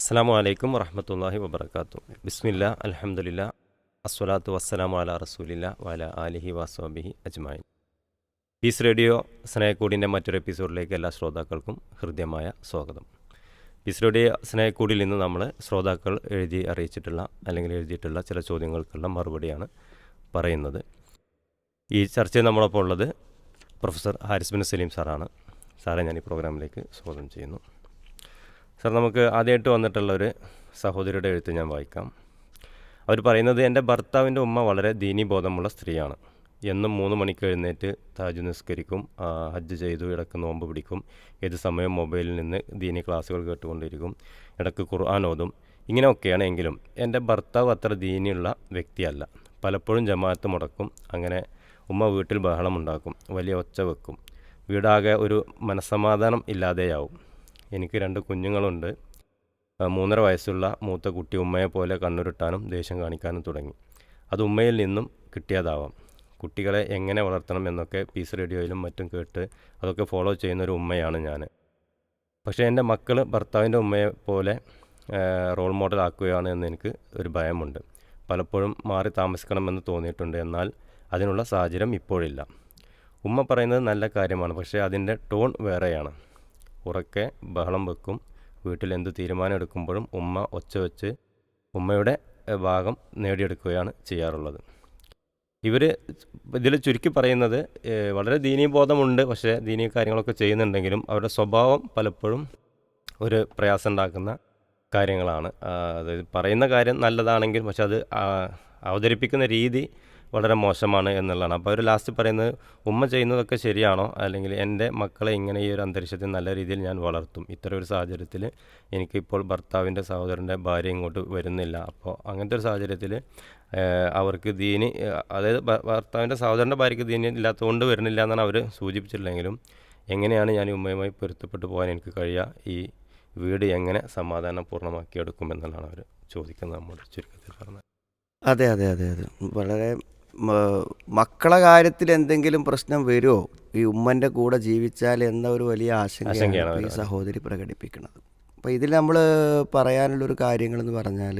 അസ്സലാമു അലൈക്കും വറഹ്മത്തുള്ളാഹി വബറകാതുഹു. ബിസ്മില്ലാ അൽഹംദുലില്ലാ അസ്സലാത്തു വസ്സലാമു അലാ റസൂലില്ലാ വഅലാ ആലിഹി വസ്വഹ്ബിഹി അജ്മഈൻ. പീസ് റേഡിയോ സ്നേഹക്കൂടിൻ്റെ മറ്റൊരു എപ്പിസോഡിലേക്ക് എല്ലാ ശ്രോതാക്കൾക്കും ഹൃദ്യമായ സ്വാഗതം. പീസ് റേഡിയോ സ്നേഹക്കൂടിൽ നിന്ന് നമ്മൾ ശ്രോതാക്കൾ എഴുതിയിട്ടുള്ള ചില ചോദ്യങ്ങൾക്കുള്ള മറുപടിയാണ് പറയുന്നത്. ഈ ചർച്ചയിൽ നമ്മളൊപ്പം ഉള്ളത് പ്രൊഫസർ ഹാരിസ് ബിൻ സലീം സാറാണ്. സാറെ ഞാൻ ഈ പ്രോഗ്രാമിലേക്ക് സ്വാഗതം ചെയ്യുന്നു. സാർ, നമുക്ക് ആദ്യമായിട്ട് വന്നിട്ടുള്ള ഒരു സഹോദരിയുടെ എഴുത്ത് ഞാൻ വായിക്കാം. അവർ പറയുന്നത്, എൻ്റെ ഭർത്താവിൻ്റെ ഉമ്മ വളരെ ദീനീബോധമുള്ള സ്ത്രീയാണ്. എന്നും 3 മണിക്ക് എഴുന്നേറ്റ് താജ് നിസ്കരിക്കും, ഹജ്ജ് ചെയ്തു, ഇടയ്ക്ക് നോമ്പ് പിടിക്കും, ഏത് സമയം മൊബൈലിൽ നിന്ന് ദീനി ക്ലാസ്സുകൾ കേട്ടുകൊണ്ടിരിക്കും, ഇടയ്ക്ക് ഖുർആൻ ഓതും. ഇങ്ങനെയൊക്കെയാണ്. എങ്കിലും എൻ്റെ ഭർത്താവ് അത്ര ദീനിയുള്ള വ്യക്തിയല്ല. പലപ്പോഴും ജമാഅത്ത് മുടക്കും. അങ്ങനെ ഉമ്മ വീട്ടിൽ ബഹളമുണ്ടാക്കും, വലിയ ഒച്ച വെക്കും, വീടാകെ ഒരു മനസ്സമാധാനം ഇല്ലാതെയാവും. എനിക്ക് 2 കുഞ്ഞുങ്ങളുണ്ട്. 3.5 വയസ്സുള്ള മൂത്ത കുട്ടി ഉമ്മയെ പോലെ കണ്ണുരുട്ടാനും ദേഷ്യം കാണിക്കാനും തുടങ്ങി. അത് ഉമ്മയിൽ നിന്നും കിട്ടിയതാവാം. കുട്ടികളെ എങ്ങനെ വളർത്തണം എന്നൊക്കെ പീസ് റേഡിയോയിലും മറ്റും കേട്ട് അതൊക്കെ ഫോളോ ചെയ്യുന്നൊരു ഉമ്മയാണ് ഞാൻ. പക്ഷേ എൻ്റെ മക്കൾ ഭർത്താവിൻ്റെ ഉമ്മയെ പോലെ റോൾ മോഡൽ ആക്കുകയാണ് എന്ന് എനിക്ക് ഒരു ഭയമുണ്ട്. പലപ്പോഴും മാറി താമസിക്കണമെന്ന് തോന്നിയിട്ടുണ്ട്. എന്നാൽ അതിനുള്ള സാഹചര്യം ഇപ്പോഴില്ല. ഉമ്മ പറയുന്നത് നല്ല കാര്യമാണ്, പക്ഷേ അതിൻ്റെ ടോൺ വേറെയാണ്. ഉറക്കെ ബഹളം വെക്കും. വീട്ടിൽ എന്ത് തീരുമാനം എടുക്കുമ്പോഴും ഉമ്മ ഒച്ച വെച്ച് ഉമ്മയുടെ ഭാഗം നേടിയെടുക്കുകയാണ് ചെയ്യാറുള്ളത്. ഇവർ ഇതിൽ ചുരുക്കി പറയുന്നത്, വളരെ ദീനീബോധമുണ്ട്, പക്ഷേ ദീനീ കാര്യങ്ങളൊക്കെ ചെയ്യുന്നുണ്ടെങ്കിലും അവരുടെ സ്വഭാവം പലപ്പോഴും ഒരു പ്രയാസം ഉണ്ടാക്കുന്ന കാര്യങ്ങളാണ്. അതായത് പറയുന്ന കാര്യം നല്ലതാണെങ്കിൽ പക്ഷെ അത് അവതരിപ്പിക്കുന്ന രീതി വളരെ മോശമാണ് എന്നുള്ളതാണ്. അപ്പോൾ അവർ ലാസ്റ്റ് പറയുന്നത്, ഉമ്മ ചെയ്യുന്നതൊക്കെ ശരിയാണോ, അല്ലെങ്കിൽ എൻ്റെ മക്കളെ ഇങ്ങനെ ഈ ഒരു അന്തരീക്ഷത്തിൽ നല്ല രീതിയിൽ ഞാൻ വളർത്തും. ഇത്തരം ഒരു സാഹചര്യത്തിൽ എനിക്കിപ്പോൾ ഭർത്താവിൻ്റെ സഹോദരൻ്റെ ഭാര്യ ഇങ്ങോട്ട് വരുന്നില്ല. അപ്പോൾ അങ്ങനത്തെ ഒരു സാഹചര്യത്തിൽ അവർക്ക് ദീനി, അതായത് ഭർത്താവിൻ്റെ സഹോദരൻ്റെ ഭാര്യയ്ക്ക് ദീനി ഇല്ലാത്തതുകൊണ്ട് വരുന്നില്ല എന്നാണ് അവർ സൂചിപ്പിച്ചിട്ടില്ലെങ്കിലും, എങ്ങനെയാണ് ഞാൻ ഈ ഉമ്മയുമായി പൊരുത്തപ്പെട്ടു പോകാൻ എനിക്ക് കഴിയുക, ഈ വീട് എങ്ങനെ സമാധാനപൂർണ്ണമാക്കിയെടുക്കുമെന്നുള്ളതാണ് അവർ ചോദിക്കുന്നത്. നമ്മുടെ ചുരുക്കത്തിൽ പറഞ്ഞത്. അതെ അതെ അതെ അതെ വളരെ മക്കളെ കാര്യത്തിൽ എന്തെങ്കിലും പ്രശ്നം വരുമോ ഈ ഉമ്മൻ്റെ കൂടെ ജീവിച്ചാൽ എന്ന ഒരു വലിയ ആശങ്കയാണ് ഈ സഹോദരി പ്രകടിപ്പിക്കുന്നത്. അപ്പോൾ ഇതിൽ നമ്മൾ പറയാനുള്ളൊരു കാര്യങ്ങളെന്ന് പറഞ്ഞാൽ,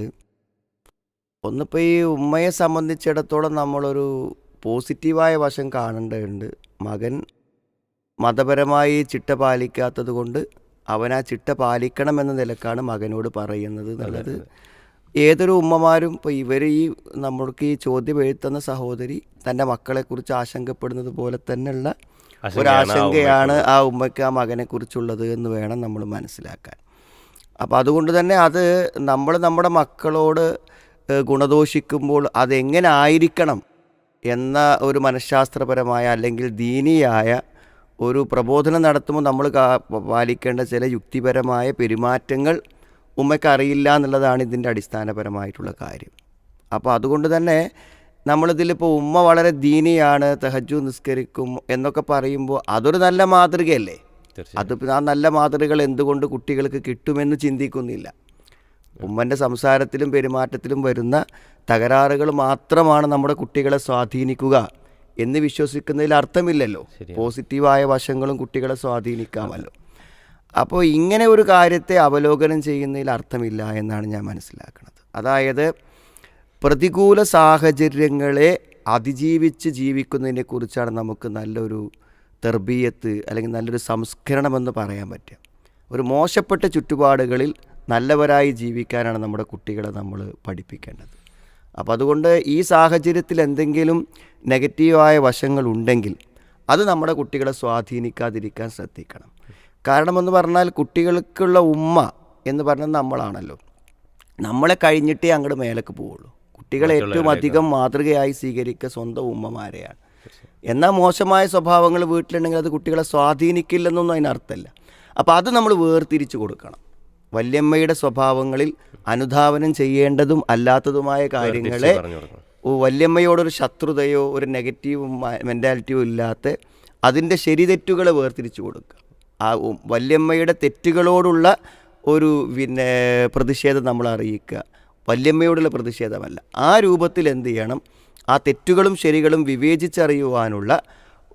ഒന്നിപ്പോൾ ഈ ഉമ്മയെ സംബന്ധിച്ചിടത്തോളം നമ്മളൊരു പോസിറ്റീവായ വശം കാണേണ്ടതുണ്ട്. മകൻ മതപരമായി ചിട്ട പാലിക്കാത്തത് കൊണ്ട് അവൻ ആ ചിട്ട പാലിക്കണമെന്ന നിലക്കാണ് മകനോട് പറയുന്നത് എന്നുള്ളത് ഏതൊരു ഉമ്മമാരും. ഇപ്പോൾ ഇവർ നമ്മൾക്ക് ഈ ചോദ്യം എഴുത്തുന്ന സഹോദരി തൻ്റെ മക്കളെക്കുറിച്ച് ആശങ്കപ്പെടുന്നത് പോലെ തന്നെയുള്ള ഒരാശങ്കയാണ് ആ ഉമ്മയ്ക്ക് ആ മകനെക്കുറിച്ചുള്ളത് എന്ന് വേണം നമ്മൾ മനസ്സിലാക്കാൻ. അപ്പോൾ അതുകൊണ്ട് തന്നെ അത് നമ്മൾ നമ്മുടെ മക്കളോട് ഗുണദോഷിക്കുമ്പോൾ അതെങ്ങനെ ആയിരിക്കണം എന്ന ഒരു മനഃശാസ്ത്രപരമായ അല്ലെങ്കിൽ ദീനിയായ ഒരു പ്രബോധനം നടത്തുമ്പോൾ നമ്മൾ പാലിക്കേണ്ട ചില യുക്തിപരമായ പെരുമാറ്റങ്ങൾ ഉമ്മയ്ക്ക് അറിയില്ല എന്നുള്ളതാണ് ഇതിൻ്റെ അടിസ്ഥാനപരമായിട്ടുള്ള കാര്യം. അപ്പോൾ അതുകൊണ്ട് തന്നെ നമ്മളിതിലിപ്പോൾ ഉമ്മ വളരെ ദീനിയാണ്, തഹജ്ജുദ് നിസ്കരിക്കും എന്നൊക്കെ പറയുമ്പോൾ അതൊരു നല്ല മാതൃകയല്ലേ. അത് ആ നല്ല മാതൃകകൾ എന്തുകൊണ്ട് കുട്ടികൾക്ക് കിട്ടുമെന്ന് ചിന്തിക്കുന്നില്ല. ഉമ്മൻ്റെ സംസാരത്തിലും പെരുമാറ്റത്തിലും വരുന്ന തകരാറുകൾ മാത്രമാണ് നമ്മുടെ കുട്ടികളെ സ്വാധീനിക്കുക എന്ന് വിശ്വസിക്കുന്നതിൽ അർത്ഥമില്ലല്ലോ. പോസിറ്റീവായ വശങ്ങളും കുട്ടികളെ സ്വാധീനിക്കാമല്ലോ. അപ്പോൾ ഇങ്ങനെ ഒരു കാര്യത്തെ അവലോകനം ചെയ്യുന്നതിൽ അർത്ഥമില്ല എന്നാണ് ഞാൻ മനസ്സിലാക്കുന്നത്. അതായത് പ്രതികൂല സാഹചര്യങ്ങളെ അതിജീവിച്ച് ജീവിക്കുന്നതിനെക്കുറിച്ചാണ് നമുക്ക് നല്ലൊരു തർബീയത്ത് അല്ലെങ്കിൽ നല്ലൊരു സംസ്കരണമെന്ന് പറയാൻ പറ്റുക. ഒരു മോശപ്പെട്ട ചുറ്റുപാടുകളിൽ നല്ലവരായി ജീവിക്കാനാണ് നമ്മുടെ കുട്ടികളെ നമ്മൾ പഠിപ്പിക്കേണ്ടത്. അപ്പോൾ അതുകൊണ്ട് ഈ സാഹചര്യത്തിൽ എന്തെങ്കിലും നെഗറ്റീവായ വശങ്ങളുണ്ടെങ്കിൽ അത് നമ്മുടെ കുട്ടികളെ സ്വാധീനിക്കാതിരിക്കാൻ ശ്രദ്ധിക്കണം. കാരണമെന്ന് പറഞ്ഞാൽ കുട്ടികൾക്കുള്ള ഉമ്മ എന്ന് പറഞ്ഞാൽ നമ്മളാണല്ലോ. നമ്മളെ കഴിഞ്ഞിട്ടേ അങ്ങോട്ട് മേലേക്ക് പോവുള്ളൂ. കുട്ടികളെ ഏറ്റവും അധികം മാതൃകയായി സ്വീകരിക്കുക സ്വന്തം ഉമ്മമാരെയാണ്. എന്നാൽ മോശമായ സ്വഭാവങ്ങൾ വീട്ടിലുണ്ടെങ്കിൽ അത് കുട്ടികളെ സ്വാധീനിക്കില്ലെന്നൊന്നും അതിനർത്ഥമല്ല. അപ്പോൾ അത് നമ്മൾ വേർതിരിച്ച് കൊടുക്കണം. വല്യമ്മയുടെ സ്വഭാവങ്ങളിൽ അനുധാവനം ചെയ്യേണ്ടതും അല്ലാത്തതുമായ കാര്യങ്ങളെ വല്യമ്മയോടൊരു ശത്രുതയോ ഒരു നെഗറ്റീവ് മെൻറ്റാലിറ്റിയോ ഇല്ലാത്ത അതിൻ്റെ ശരിതെറ്റുകളെ വേർതിരിച്ച് കൊടുക്കുക. ആ വല്യമ്മയുടെ തെറ്റുകളോടുള്ള ഒരു പ്രതിഷേധം നമ്മൾ അറിയിക്കുക, വല്യമ്മയോടുള്ള പ്രതിഷേധമല്ല. ആ രൂപത്തിൽ എന്ത് ചെയ്യണം, ആ തെറ്റുകളും ശരികളും വിവേചിച്ചറിയുവാനുള്ള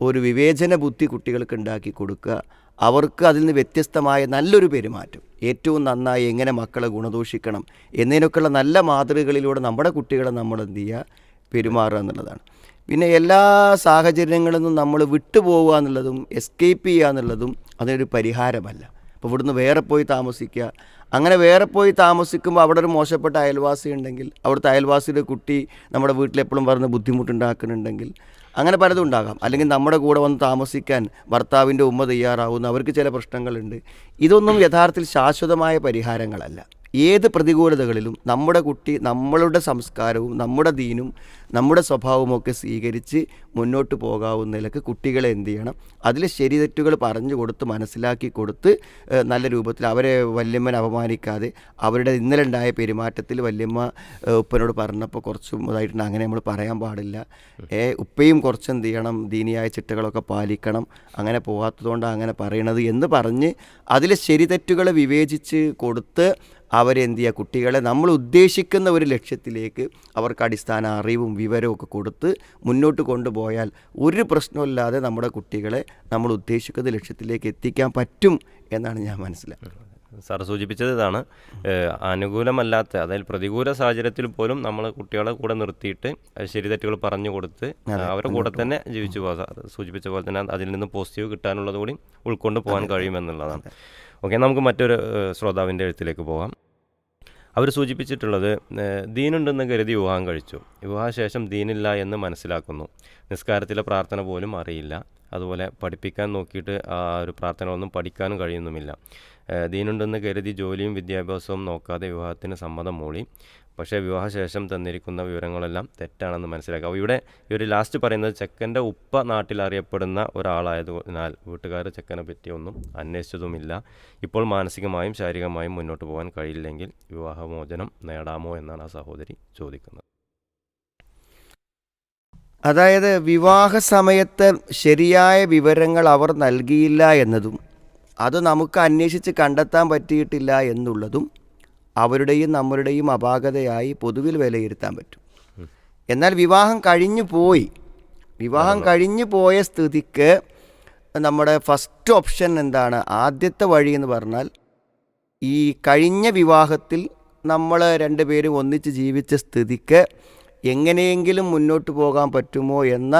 ഒരു വിവേചന ബുദ്ധി കുട്ടികൾക്ക് ഉണ്ടാക്കി കൊടുക്കുക. അവർക്ക് അതിൽ നിന്ന് വ്യത്യസ്തമായ നല്ലൊരു പെരുമാറ്റം, ഏറ്റവും നന്നായി എങ്ങനെ മക്കളെ ഗുണദോഷിക്കണം എന്നതിനൊക്കെയുള്ള നല്ല മാതൃകകളിലൂടെ നമ്മുടെ കുട്ടികളെ നമ്മൾ എന്ത് ചെയ്യുക, പെരുമാറുക എന്നുള്ളതാണ്. പിന്നെ എല്ലാ സാഹചര്യങ്ങളിൽ നിന്നും നമ്മൾ വിട്ടുപോവുക എന്നുള്ളതും എസ്കേപ്പ് ചെയ്യുക എന്നുള്ളതും അതിനൊരു പരിഹാരമല്ല. അപ്പോൾ ഇവിടുന്ന് വേറെ പോയി താമസിക്കുക, അങ്ങനെ വേറെ പോയി താമസിക്കുമ്പോൾ അവിടെ ഒരു മോശപ്പെട്ട അയൽവാസി ഉണ്ടെങ്കിൽ, അവിടുത്തെ അയൽവാസിയുടെ കുട്ടി നമ്മുടെ വീട്ടിലെപ്പോഴും പറഞ്ഞ് ബുദ്ധിമുട്ടുണ്ടാക്കുന്നുണ്ടെങ്കിൽ അങ്ങനെ പലതും ഉണ്ടാകാം. അല്ലെങ്കിൽ നമ്മുടെ കൂടെ വന്ന് താമസിക്കാൻ ഭർത്താവിൻ്റെ ഉമ്മ തയ്യാറാവുന്ന, അവർക്ക് ചില പ്രശ്നങ്ങളുണ്ട്. ഇതൊന്നും യഥാർത്ഥത്തിൽ ശാശ്വതമായ പരിഹാരങ്ങളല്ല. ഏത് പ്രതികൂലതകളിലും നമ്മുടെ കുട്ടി നമ്മളുടെ സംസ്കാരവും നമ്മുടെ ദീനും നമ്മുടെ സ്വഭാവമൊക്കെ സ്വീകരിച്ച് മുന്നോട്ട് പോകാവുന്ന നിലക്ക് കുട്ടികളെ എന്ത് ചെയ്യണം, അതിലെ ശരി തെറ്റുകൾ പറഞ്ഞു കൊടുത്ത് മനസ്സിലാക്കി കൊടുത്ത് നല്ല രൂപത്തിൽ അവരെ വല്യമ്മനെ അപമാനിക്കാതെ, അവരുടെ ഇന്നലെ ഉണ്ടായ പെരുമാറ്റത്തിൽ വല്യമ്മ ഉപ്പനോട് പറഞ്ഞപ്പോൾ കുറച്ചും ഇതായിട്ടുണ്ട്, അങ്ങനെ നമ്മൾ പറയാൻ പാടില്ല, ഉപ്പയും കുറച്ച് എന്ത് ചെയ്യണം, ദീനിയായ ചിട്ടകളൊക്കെ പാലിക്കണം, അങ്ങനെ പോകാത്തതുകൊണ്ടാണ് അങ്ങനെ പറയണത് എന്ന് പറഞ്ഞ് അതിലെ ശരി തെറ്റുകളെ വിവേചിച്ച് കൊടുത്ത് അവരെന്ത് ചെയ്യുക, കുട്ടികളെ നമ്മൾ ഉദ്ദേശിക്കുന്ന ഒരു ലക്ഷ്യത്തിലേക്ക് അവർക്ക് അടിസ്ഥാന അറിവും വിവരവും ഒക്കെ കൊടുത്ത് മുന്നോട്ട് കൊണ്ടുപോയാൽ ഒരു പ്രശ്നമില്ലാതെ നമ്മുടെ കുട്ടികളെ നമ്മൾ ഉദ്ദേശിക്കുന്ന ലക്ഷ്യത്തിലേക്ക് എത്തിക്കാൻ പറ്റും എന്നാണ് ഞാൻ മനസ്സിലാക്കുന്നത്. സാർ സൂചിപ്പിച്ചത് ഇതാണ്, അനുകൂലമല്ലാത്ത, അതായത് പ്രതികൂല സാഹചര്യത്തിൽ പോലും നമ്മൾ കുട്ടികളെ കൂടെ നിർത്തിയിട്ട് ശരി തെറ്റുകൾ പറഞ്ഞു കൊടുത്ത് അവരുടെ കൂടെ തന്നെ ജീവിച്ചു പോകാം. സാർ സൂചിപ്പിച്ച പോലെ തന്നെ അതിൽ നിന്ന് പോസിറ്റീവ് കിട്ടാനുള്ളത് കൂടി ഉൾക്കൊണ്ട് പോകാൻ കഴിയുമെന്നുള്ളതാണ്. ഓക്കെ, നമുക്ക് മറ്റൊരു ശ്രോതാവിൻ്റെ എഴുത്തിലേക്ക് പോകാം. അവർ സൂചിപ്പിച്ചിട്ടുള്ളത്, ദീനുണ്ടെന്ന് കരുതി വിവാഹം കഴിച്ചു, വിവാഹശേഷം ദീനില്ല എന്ന് മനസ്സിലാക്കുന്നു, നിസ്കാരത്തിലെ പ്രാർത്ഥന പോലും അറിയില്ല, അതുപോലെ പഠിപ്പിക്കാൻ നോക്കിയിട്ട് ആ ഒരു പ്രാർത്ഥനകളൊന്നും പഠിക്കാനും കഴിയുന്നുമില്ല. ദീനുണ്ടെന്ന് കരുതി ജോലിയും വിദ്യാഭ്യാസവും നോക്കാതെ വിവാഹത്തിന് സമ്മതം മൂളി, പക്ഷേ വിവാഹശേഷം തന്നിരിക്കുന്ന വിവരങ്ങളെല്ലാം തെറ്റാണെന്ന് മനസ്സിലാക്കുക. അപ്പോൾ ഇവിടെ ഇവർ ലാസ്റ്റ് പറയുന്നത്, ചെക്കൻ്റെ ഉപ്പ നാട്ടിൽ അറിയപ്പെടുന്ന ഒരാളായതിനാൽ വീട്ടുകാർ ചെക്കനെ പറ്റിയൊന്നും അന്വേഷിച്ചതുമില്ല, ഇപ്പോൾ മാനസികമായും ശാരീരികമായും മുന്നോട്ട് പോകാൻ കഴിയില്ലെങ്കിൽ വിവാഹമോചനം നേടാമോ എന്നാണ് ആ സഹോദരി ചോദിക്കുന്നത്. അതായത് വിവാഹ സമയത്ത് ശരിയായ വിവരങ്ങൾ അവർ നൽകിയില്ല എന്നതും അത് നമുക്ക് അന്വേഷിച്ച് കണ്ടെത്താൻ പറ്റിയിട്ടില്ല എന്നുള്ളതും അവരുടെയും നമ്മളുടെയും അപാകതയായി പൊതുവിൽ വിലയിരുത്താൻ പറ്റും. എന്നാൽ വിവാഹം കഴിഞ്ഞു പോയ സ്ഥിതിക്ക് നമ്മുടെ ഫസ്റ്റ് ഓപ്ഷൻ എന്താണ്, ആദ്യത്തെ വഴി എന്ന് പറഞ്ഞാൽ, ഈ കഴിഞ്ഞ വിവാഹത്തിൽ നമ്മൾ രണ്ടുപേരും ഒന്നിച്ച് ജീവിച്ച സ്ഥിതിക്ക് എങ്ങനെയെങ്കിലും മുന്നോട്ട് പോകാൻ പറ്റുമോ എന്ന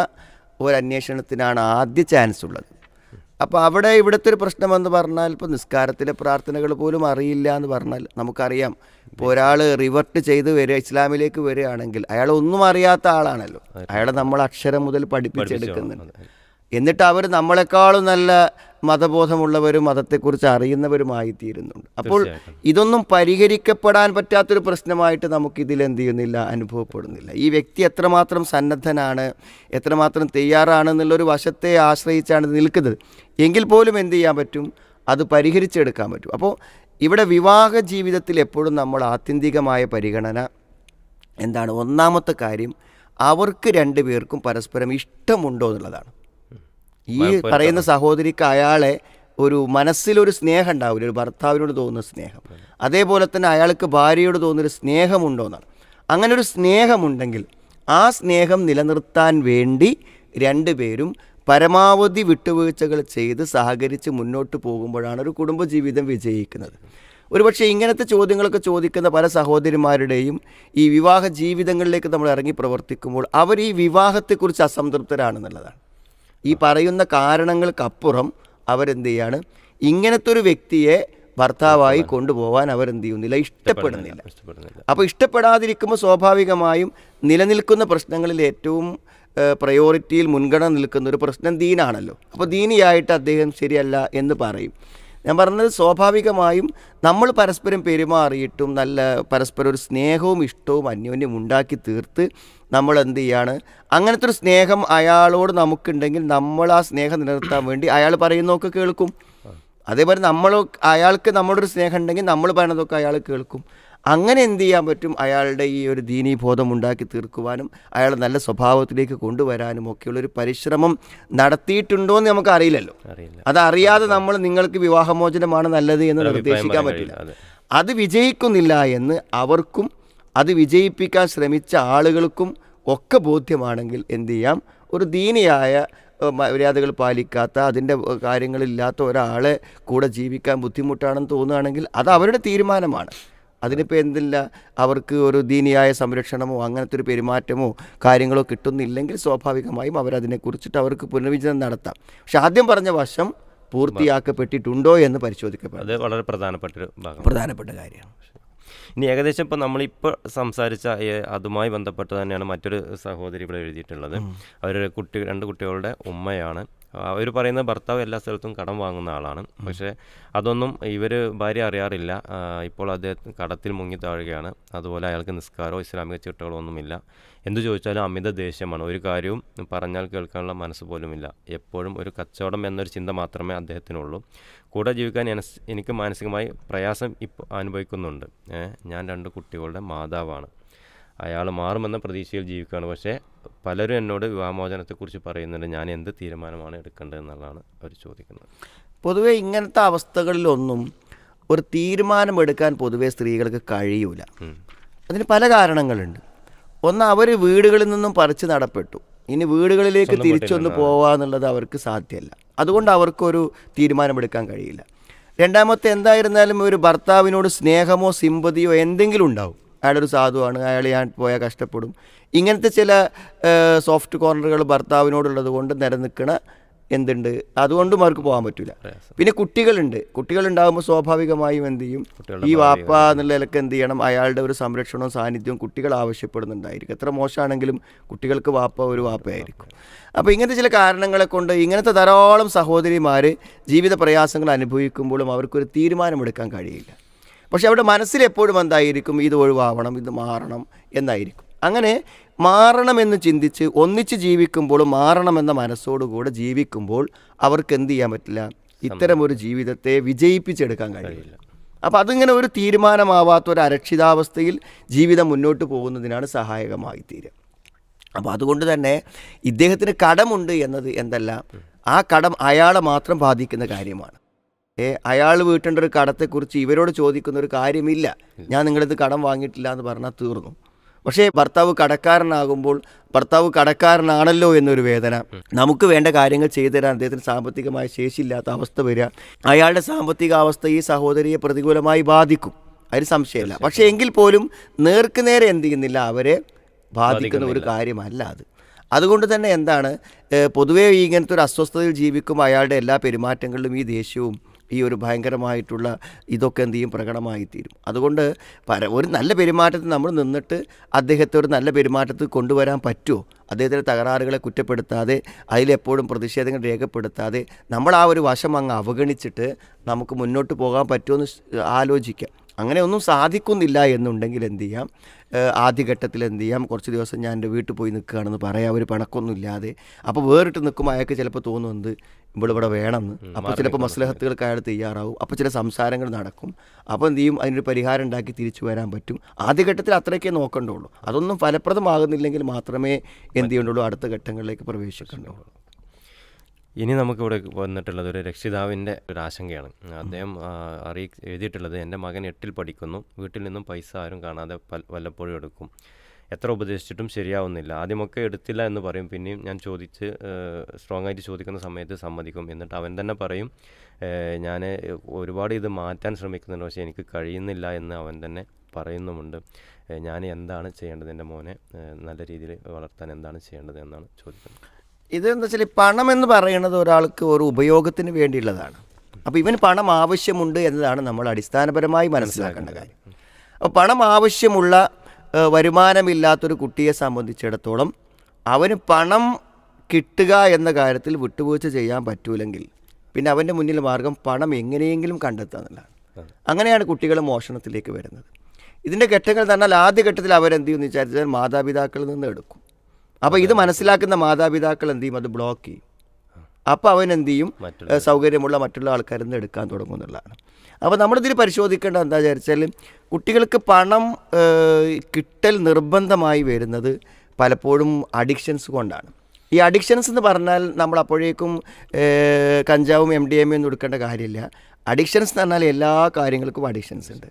ഒരു അന്വേഷണത്തിനാണ് ആദ്യ ചാൻസ് ഉള്ളത്. അപ്പോൾ അവിടെ ഇവിടുത്തെ ഒരു പ്രശ്നമെന്ന് പറഞ്ഞാൽ, ഇപ്പോൾ നിസ്കാരത്തിലെ പ്രാർത്ഥനകൾ പോലും അറിയില്ല എന്ന് പറഞ്ഞാൽ നമുക്കറിയാം. ഇപ്പോൾ ഒരാൾ റിവർട്ട് ചെയ്ത് വരിക, ഇസ്ലാമിലേക്ക് വരികയാണെങ്കിൽ അയാൾ ഒന്നും അറിയാത്ത ആളാണല്ലോ, അയാളെ നമ്മൾ അക്ഷരം മുതൽ പഠിപ്പിച്ചെടുക്കുന്നുണ്ട്. എന്നിട്ട് അവർ നമ്മളെക്കാളും നല്ല മതബോധമുള്ളവരും മതത്തെക്കുറിച്ച് അറിയുന്നവരുമായി തീരുന്നുണ്ട്. അപ്പോൾ ഇതൊന്നും പരിഹരിക്കപ്പെടാൻ പറ്റാത്തൊരു പ്രശ്നമായിട്ട് നമുക്കിതിൽ എന്ത് ചെയ്യുന്നില്ല, അനുഭവപ്പെടുന്നില്ല. ഈ വ്യക്തി എത്രമാത്രം സന്നദ്ധനാണ്, എത്രമാത്രം തയ്യാറാണെന്നുള്ളൊരു വശത്തെ ആശ്രയിച്ചാണ് നിൽക്കുന്നത്. എങ്കിൽ പോലും എന്ത് ചെയ്യാൻ പറ്റും, അത് പരിഹരിച്ചെടുക്കാൻ പറ്റും. അപ്പോൾ ഇവിടെ വിവാഹ ജീവിതത്തിൽ എപ്പോഴും നമ്മൾ ആത്യന്തികമായ പരിഗണന എന്താണ്, ഒന്നാമത്തെ കാര്യം അവർക്ക് രണ്ടുപേർക്കും പരസ്പരം ഇഷ്ടമുണ്ടോ എന്നുള്ളതാണ്. ഈ പറയുന്ന സഹോദരിക്ക് അയാളെ ഒരു മനസ്സിലൊരു സ്നേഹം ഉണ്ടാവില്ല, ഒരു ഭർത്താവിനോട് തോന്നുന്ന സ്നേഹം, അതേപോലെ തന്നെ അയാൾക്ക് ഭാര്യയോട് തോന്നുന്നൊരു സ്നേഹമുണ്ടോ എന്നാണ്. അങ്ങനെ ഒരു സ്നേഹമുണ്ടെങ്കിൽ ആ സ്നേഹം നിലനിർത്താൻ വേണ്ടി രണ്ടുപേരും പരമാവധി വിട്ടുവീഴ്ചകൾ ചെയ്ത് സഹകരിച്ച് മുന്നോട്ട് പോകുമ്പോഴാണ് ഒരു കുടുംബജീവിതം വിജയിക്കുന്നത്. ഒരുപക്ഷെ ഇങ്ങനത്തെ ചോദ്യങ്ങളൊക്കെ ചോദിക്കുന്ന പല സഹോദരിമാരുടെയും ഈ വിവാഹ ജീവിതങ്ങളിലേക്ക് നമ്മൾ ഇറങ്ങി പ്രവർത്തിക്കുമ്പോൾ അവർ ഈ വിവാഹത്തെക്കുറിച്ച് അസംതൃപ്തരാണെന്നുള്ളതാണ്. ഈ പറയുന്ന കാരണങ്ങൾക്കപ്പുറം അവരെന്ത് ചെയ്യാണ്, ഇങ്ങനത്തെ ഒരു വ്യക്തിയെ ഭർത്താവായി കൊണ്ടുപോകാൻ അവരെന്ത് ചെയ്യുന്നില്ല, ഇഷ്ടപ്പെടുന്നില്ല. അപ്പോൾ ഇഷ്ടപ്പെടാതിരിക്കുമ്പോൾ സ്വാഭാവികമായും നിലനിൽക്കുന്ന പ്രശ്നങ്ങളിൽ ഏറ്റവും പ്രയോറിറ്റിയിൽ മുൻഗണന നിൽക്കുന്ന ഒരു പ്രശ്നം ദീനാണല്ലോ. അപ്പോൾ ദീനിയായിട്ട് അദ്ദേഹം ശരിയല്ല എന്ന് പറയും. ഞാൻ പറഞ്ഞത് സ്വാഭാവികമായും നമ്മൾ പരസ്പരം പെരുമാറിയിട്ടും നല്ല പരസ്പരം ഒരു സ്നേഹവും ഇഷ്ടവും അന്യോന്യം ഉണ്ടാക്കി തീർത്ത് നമ്മൾ എന്ത് ചെയ്യാണ്, അങ്ങനത്തെ ഒരു സ്നേഹം അയാളോട് നമുക്കുണ്ടെങ്കിൽ നമ്മൾ ആ സ്നേഹം നിലനിർത്താൻ വേണ്ടി അയാൾ പറയുന്നതൊക്കെ കേൾക്കും. അതേപോലെ അയാൾക്ക് നമ്മളൊരു സ്നേഹം ഉണ്ടെങ്കിൽ നമ്മൾ പറയുന്നതൊക്കെ അയാൾ കേൾക്കും. അങ്ങനെ എന്ത് ചെയ്യാൻ പറ്റും, അയാളുടെ ഈ ഒരു ദീനീബോധം ഉണ്ടാക്കി തീർക്കുവാനും അയാൾ നല്ല സ്വഭാവത്തിലേക്ക് കൊണ്ടുവരാനും ഒക്കെയുള്ളൊരു പരിശ്രമം നടത്തിയിട്ടുണ്ടോ എന്ന് നമുക്ക് അറിയില്ലല്ലോ. അതറിയാതെ നമ്മൾ നിങ്ങൾക്ക് വിവാഹമോചനമാണ് നല്ലത് എന്ന് നിർദ്ദേശിക്കാൻ പറ്റില്ല. അത് വിജയിക്കുന്നില്ല എന്ന് അവർക്കും അത് വിജയിപ്പിക്കാൻ ശ്രമിച്ച ആളുകൾക്കും ഒക്കെ ബോധ്യമാണെങ്കിൽ എന്ത് ചെയ്യാം, ഒരു ദീനിയായ മര്യാദകൾ പാലിക്കാത്ത, അതിൻ്റെ കാര്യങ്ങളില്ലാത്ത ഒരാളെ കൂടെ ജീവിക്കാൻ ബുദ്ധിമുട്ടാണെന്ന് തോന്നുകയാണെങ്കിൽ അത് അവരുടെ തീരുമാനമാണ്. അതിനിപ്പോൾ എന്തില്ല, അവർക്ക് ഒരു ദീനിയായ സംരക്ഷണമോ അങ്ങനത്തെ ഒരു പെരുമാറ്റമോ കാര്യങ്ങളോ കിട്ടുന്നില്ലെങ്കിൽ സ്വാഭാവികമായും അവരതിനെക്കുറിച്ചിട്ട് അവർക്ക് പുനർവിചിന്തനം നടത്താം. പക്ഷെ ആദ്യം പറഞ്ഞ വശം പൂർത്തിയാക്കപ്പെട്ടിട്ടുണ്ടോ എന്ന് പരിശോധിക്കപ്പെടും. അത് വളരെ പ്രധാനപ്പെട്ടൊരു ഭാഗം, പ്രധാനപ്പെട്ട കാര്യമാണ്. ഇനി ഏകദേശം ഇപ്പോൾ നമ്മളിപ്പോൾ സംസാരിച്ച അതുമായി ബന്ധപ്പെട്ട് തന്നെയാണ് മറ്റൊരു സഹോദരി ഇവിടെ എഴുതിയിട്ടുള്ളത്. അവർ രണ്ട് കുട്ടികളുടെ ഉമ്മയാണ്. അവർ പറയുന്നത് ഭർത്താവ് എല്ലാ സ്ഥലത്തും കടം വാങ്ങുന്ന ആളാണ്. പക്ഷേ അതൊന്നും ഭാര്യ അറിയാറില്ല. ഇപ്പോൾ അദ്ദേഹം കടത്തിൽ മുങ്ങി താഴുകയാണ്. അതുപോലെ അയാൾക്ക് നിസ്കാരമോ ഇസ്ലാമിക ചിട്ടകളോ ഒന്നുമില്ല. എന്തു ചോദിച്ചാലും അമിത ദേഷ്യമാണ്. ഒരു കാര്യവും പറഞ്ഞാൽ കേൾക്കാനുള്ള മനസ്സ് പോലുമില്ല. എപ്പോഴും ഒരു കച്ചവടം എന്നൊരു ചിന്ത മാത്രമേ അദ്ദേഹത്തിനുള്ളൂ. കൂടെ ജീവിക്കാൻ എനിക്ക് മാനസികമായി പ്രയാസം ഇപ്പോൾ അനുഭവിക്കുന്നുണ്ട്. ഞാൻ 2 കുട്ടികളുടെ മാതാവാണ്. അയാൾ മാറുമെന്ന പ്രതീക്ഷയിൽ ജീവിക്കുകയാണ്. പക്ഷേ പലരും എന്നോട് വിവാഹമോചനത്തെക്കുറിച്ച് പറയുന്നുണ്ട്. ഞാൻ എന്ത് തീരുമാനമാണ് എടുക്കേണ്ടത് എന്നുള്ളതാണ് അവർ ചോദിക്കുന്നത്. പൊതുവെ ഇങ്ങനത്തെ അവസ്ഥകളിലൊന്നും ഒരു തീരുമാനമെടുക്കാൻ പൊതുവെ സ്ത്രീകൾക്ക് കഴിയൂല. അതിന് പല കാരണങ്ങളുണ്ട്. ഒന്ന്, അവർ വീടുകളിൽ നിന്നും പറിച്ച് നടപ്പെട്ടു. ഇനി വീടുകളിലേക്ക് തിരിച്ചൊന്ന് പോവാന്നുള്ളത് അവർക്ക് സാധ്യമല്ല. അതുകൊണ്ട് അവർക്കൊരു തീരുമാനമെടുക്കാൻ കഴിയില്ല. രണ്ടാമത്തെ, എന്തായിരുന്നാലും ഒരു ഭർത്താവിനോട് സ്നേഹമോ സിമ്പതിയോ എന്തെങ്കിലും ഉണ്ടാവും. അയാളൊരു സാധുവാണ്, അയാൾ ഞാൻ പോയാൽ കഷ്ടപ്പെടും. ഇങ്ങനത്തെ ചില സോഫ്റ്റ് കോർണറുകൾ ഭർത്താവിനോടുള്ളത് കൊണ്ട് നിലനിൽക്കണ എന്തുണ്ട്, അതുകൊണ്ടും അവർക്ക് പോകാൻ പറ്റില്ല. പിന്നെ കുട്ടികളുണ്ടാകുമ്പോൾ സ്വാഭാവികമായും എന്ത് ചെയ്യും, ഈ വാപ്പ എന്നുള്ള നിലക്ക് എന്ത് ചെയ്യണം, അയാളുടെ ഒരു സംരക്ഷണവും സാന്നിധ്യവും കുട്ടികൾ ആവശ്യപ്പെടുന്നുണ്ടായിരിക്കും. എത്ര മോശമാണെങ്കിലും കുട്ടികൾക്ക് ഒരു വാപ്പയായിരിക്കും. അപ്പോൾ ഇങ്ങനത്തെ ചില കാരണങ്ങളെ കൊണ്ട് ഇങ്ങനത്തെ ധാരാളം സഹോദരിമാർ ജീവിത പ്രയാസങ്ങൾ അനുഭവിക്കുമ്പോഴും അവർക്കൊരു തീരുമാനമെടുക്കാൻ കഴിയില്ല. പക്ഷെ അവിടെ മനസ്സിൽ എപ്പോഴും എന്തായിരിക്കും, ഇത് ഒഴിവാവണം, ഇത് മാറണം എന്നായിരിക്കും. അങ്ങനെ മാറണമെന്ന് ചിന്തിച്ച് ഒന്നിച്ച് ജീവിക്കുമ്പോഴും മാറണമെന്ന മനസ്സോടുകൂടെ ജീവിക്കുമ്പോൾ അവർക്ക് എന്ത് ചെയ്യാൻ പറ്റില്ല, ഇത്തരം ഒരു ജീവിതത്തെ വിജയിപ്പിച്ചെടുക്കാൻ കഴിയില്ല. അപ്പോൾ അതിങ്ങനെ ഒരു തീരുമാനമാവാത്ത ഒരു അരക്ഷിതാവസ്ഥയിൽ ജീവിതം മുന്നോട്ട് പോകുന്നതിനാണ് സഹായകമായി തീരുക. അപ്പോൾ അതുകൊണ്ട് തന്നെ ഇദ്ദേഹത്തിന് കടമുണ്ട് എന്നത് എന്തല്ല, ആ കടം അയാളെ മാത്രം ബാധിക്കുന്ന കാര്യമാണ്. അയാൾ വീട്ടേണ്ട ഒരു കടത്തെക്കുറിച്ച് ഇവരോട് ചോദിക്കുന്ന ഒരു കാര്യമില്ല. ഞാൻ നിങ്ങളിത് കടം വാങ്ങിയിട്ടില്ല എന്ന് പറഞ്ഞാൽ തീർന്നു. പക്ഷേ ഭർത്താവ് കടക്കാരനാകുമ്പോൾ ഭർത്താവ് കടക്കാരനാണല്ലോ എന്നൊരു വേദന, നമുക്ക് വേണ്ട കാര്യങ്ങൾ ചെയ്തു തരാൻ അദ്ദേഹത്തിന് സാമ്പത്തികമായ ശേഷിയില്ലാത്ത അവസ്ഥ വരിക, അയാളുടെ സാമ്പത്തിക അവസ്ഥ ഈ സഹോദരിയെ പ്രതികൂലമായി ബാധിക്കും, അതിന് സംശയമില്ല. പക്ഷേ എങ്കിൽ പോലും നേർക്കുനേരെ എന്ത് ചെയ്യുന്നില്ല, അവരെ ബാധിക്കുന്ന ഒരു കാര്യമല്ല അത്. അതുകൊണ്ട് തന്നെ എന്താണ്, പൊതുവേ ഇങ്ങനത്തെ ഒരു അസ്വസ്ഥതയിൽ ജീവിക്കുമ്പോൾ അയാളുടെ എല്ലാ പെരുമാറ്റങ്ങളിലും ഈ ദേഷ്യവും ഈ ഒരു ഭയങ്കരമായിട്ടുള്ള ഇതൊക്കെ എന്ത് ചെയ്യും, പ്രകടമായിത്തീരും. അതുകൊണ്ട് ഒരു നല്ല പെരുമാറ്റത്തിൽ നമ്മൾ നിന്നിട്ട് അദ്ദേഹത്തെ ഒരു നല്ല പെരുമാറ്റത്തിൽ കൊണ്ടുവരാൻ പറ്റുമോ, അദ്ദേഹത്തിൻ്റെ തകരാറുകളെ കുറ്റപ്പെടുത്താതെ അതിലെപ്പോഴും പ്രതിഷേധങ്ങൾ രേഖപ്പെടുത്താതെ നമ്മൾ ആ ഒരു വശം അങ്ങ് അവഗണിച്ചിട്ട് നമുക്ക് മുന്നോട്ട് പോകാൻ പറ്റുമെന്ന് ആലോചിക്കാം. അങ്ങനെ ഒന്നും സാധിക്കുന്നില്ല എന്നുണ്ടെങ്കിൽ എന്ത് ചെയ്യാം, ആദ്യഘട്ടത്തിൽ എന്ത് ചെയ്യാം, കുറച്ച് ദിവസം ഞാൻ എൻ്റെ വീട്ടിൽ പോയി നിൽക്കുകയാണെന്ന് പറയാം, ഒരു പണക്കൊന്നുമില്ലാതെ. അപ്പോൾ വേറിട്ട് നിൽക്കുമ്പോൾ അയാൾക്ക് ചിലപ്പോൾ തോന്നുന്നത് ഇവിടെ വേണമെന്ന്. അപ്പോൾ ചിലപ്പോൾ മസ്ലഹത്തുകൾക്ക് അയാൾ തയ്യാറാവും. അപ്പോൾ ചില സംസാരങ്ങൾ നടക്കും. അപ്പോൾ എന്ത് ചെയ്യും, അതിനൊരു പരിഹാരം ഉണ്ടാക്കി തിരിച്ചു വരാൻ പറ്റും. ആദ്യഘട്ടത്തിൽ അത്രയൊക്കെ നോക്കേണ്ടുള്ളൂ. അതൊന്നും ഫലപ്രദമാകുന്നില്ലെങ്കിൽ മാത്രമേ എന്ത് ചെയ്യേണ്ടുള്ളൂ, അടുത്ത ഘട്ടങ്ങളിലേക്ക് പ്രവേശിക്കേണ്ടുള്ളൂ. ഇനി നമുക്കിവിടെ വന്നിട്ടുള്ളത് ഒരു രക്ഷിതാവിൻ്റെ ഒരു ആശങ്കയാണ്. അദ്ദേഹം എഴുതിയിട്ടുള്ളത്, എൻ്റെ മകൻ 8ൽ പഠിക്കുന്നു. വീട്ടിൽ നിന്നും പൈസ ആരും കാണാതെ വല്ലപ്പോഴും എടുക്കും. എത്ര ഉപദേശിച്ചിട്ടും ശരിയാവുന്നില്ല. ആദ്യമൊക്കെ എടുത്തില്ല എന്ന് പറയും. പിന്നെയും ഞാൻ സ്ട്രോങ് ആയിട്ട് ചോദിക്കുന്ന സമയത്ത് സമ്മതിക്കും. എന്നിട്ട് അവൻ തന്നെ പറയും, ഞാൻ ഒരുപാട് ഇത് മാറ്റാൻ ശ്രമിക്കുന്നുണ്ട്, പക്ഷേ എനിക്ക് കഴിയുന്നില്ല എന്ന് അവൻ തന്നെ പറയുന്നുമുണ്ട്. ഞാൻ എന്താണ് ചെയ്യേണ്ടത്, എൻ്റെ മോനെ നല്ല രീതിയിൽ വളർത്താൻ എന്താണ് ചെയ്യേണ്ടത് എന്നാണ് ചോദിക്കുന്നത്. ഇതെന്താ വെച്ചാൽ, പണം എന്ന് പറയുന്നത് ഒരാൾക്ക് ഒരു ഉപയോഗത്തിന് വേണ്ടിയുള്ളതാണ്. അപ്പോൾ ഇവന് പണം ആവശ്യമുണ്ട് എന്നതാണ് നമ്മൾ അടിസ്ഥാനപരമായി മനസ്സിലാക്കേണ്ട കാര്യം. അപ്പോൾ പണം ആവശ്യമുള്ള വരുമാനമില്ലാത്തൊരു കുട്ടിയെ സംബന്ധിച്ചിടത്തോളം അവന് പണം കിട്ടുക എന്ന കാര്യത്തിൽ വിട്ടുവീഴ്ച ചെയ്യാൻ പറ്റൂലെങ്കിൽ പിന്നെ അവൻ്റെ മുന്നിൽ മാർഗം പണം എങ്ങനെയെങ്കിലും കണ്ടെത്തുക എന്നുള്ളതാണ്. അങ്ങനെയാണ് കുട്ടികൾ മോഷണത്തിലേക്ക് വരുന്നത്. ഇതിൻ്റെ ഘട്ടങ്ങൾ പറഞ്ഞാൽ ആദ്യ ഘട്ടത്തിൽ അവരെന്ത് ചെയ്യുമെന്ന് വിചാരിച്ചാൽ മാതാപിതാക്കളിൽ നിന്ന് എടുക്കും. അപ്പോൾ ഇത് മനസ്സിലാക്കുന്ന മാതാപിതാക്കൾ എന്ത് ചെയ്യും, അത് ബ്ലോക്ക് ചെയ്യും. അപ്പോൾ അവൻ എന്ത് ചെയ്യും, സൗകര്യമുള്ള മറ്റുള്ള ആൾക്കാരിൽ നിന്ന് എടുക്കാൻ തുടങ്ങും എന്നുള്ളതാണ്. അപ്പോൾ നമ്മളിതിൽ പരിശോധിക്കേണ്ടത് എന്താ വിചാരിച്ചാൽ, കുട്ടികൾക്ക് പണം കിട്ടൽ നിർബന്ധമായി വരുന്നത് പലപ്പോഴും അഡിക്ഷൻസ് കൊണ്ടാണ്. ഈ അഡിക്ഷൻസ് എന്ന് പറഞ്ഞാൽ നമ്മൾ അപ്പോഴേക്കും കഞ്ചാവും MDMA ഒന്നും എടുക്കേണ്ട കാര്യമില്ല. അഡിക്ഷൻസ് എന്ന് പറഞ്ഞാൽ എല്ലാ കാര്യങ്ങൾക്കും അഡിക്ഷൻസ് ഉണ്ട്.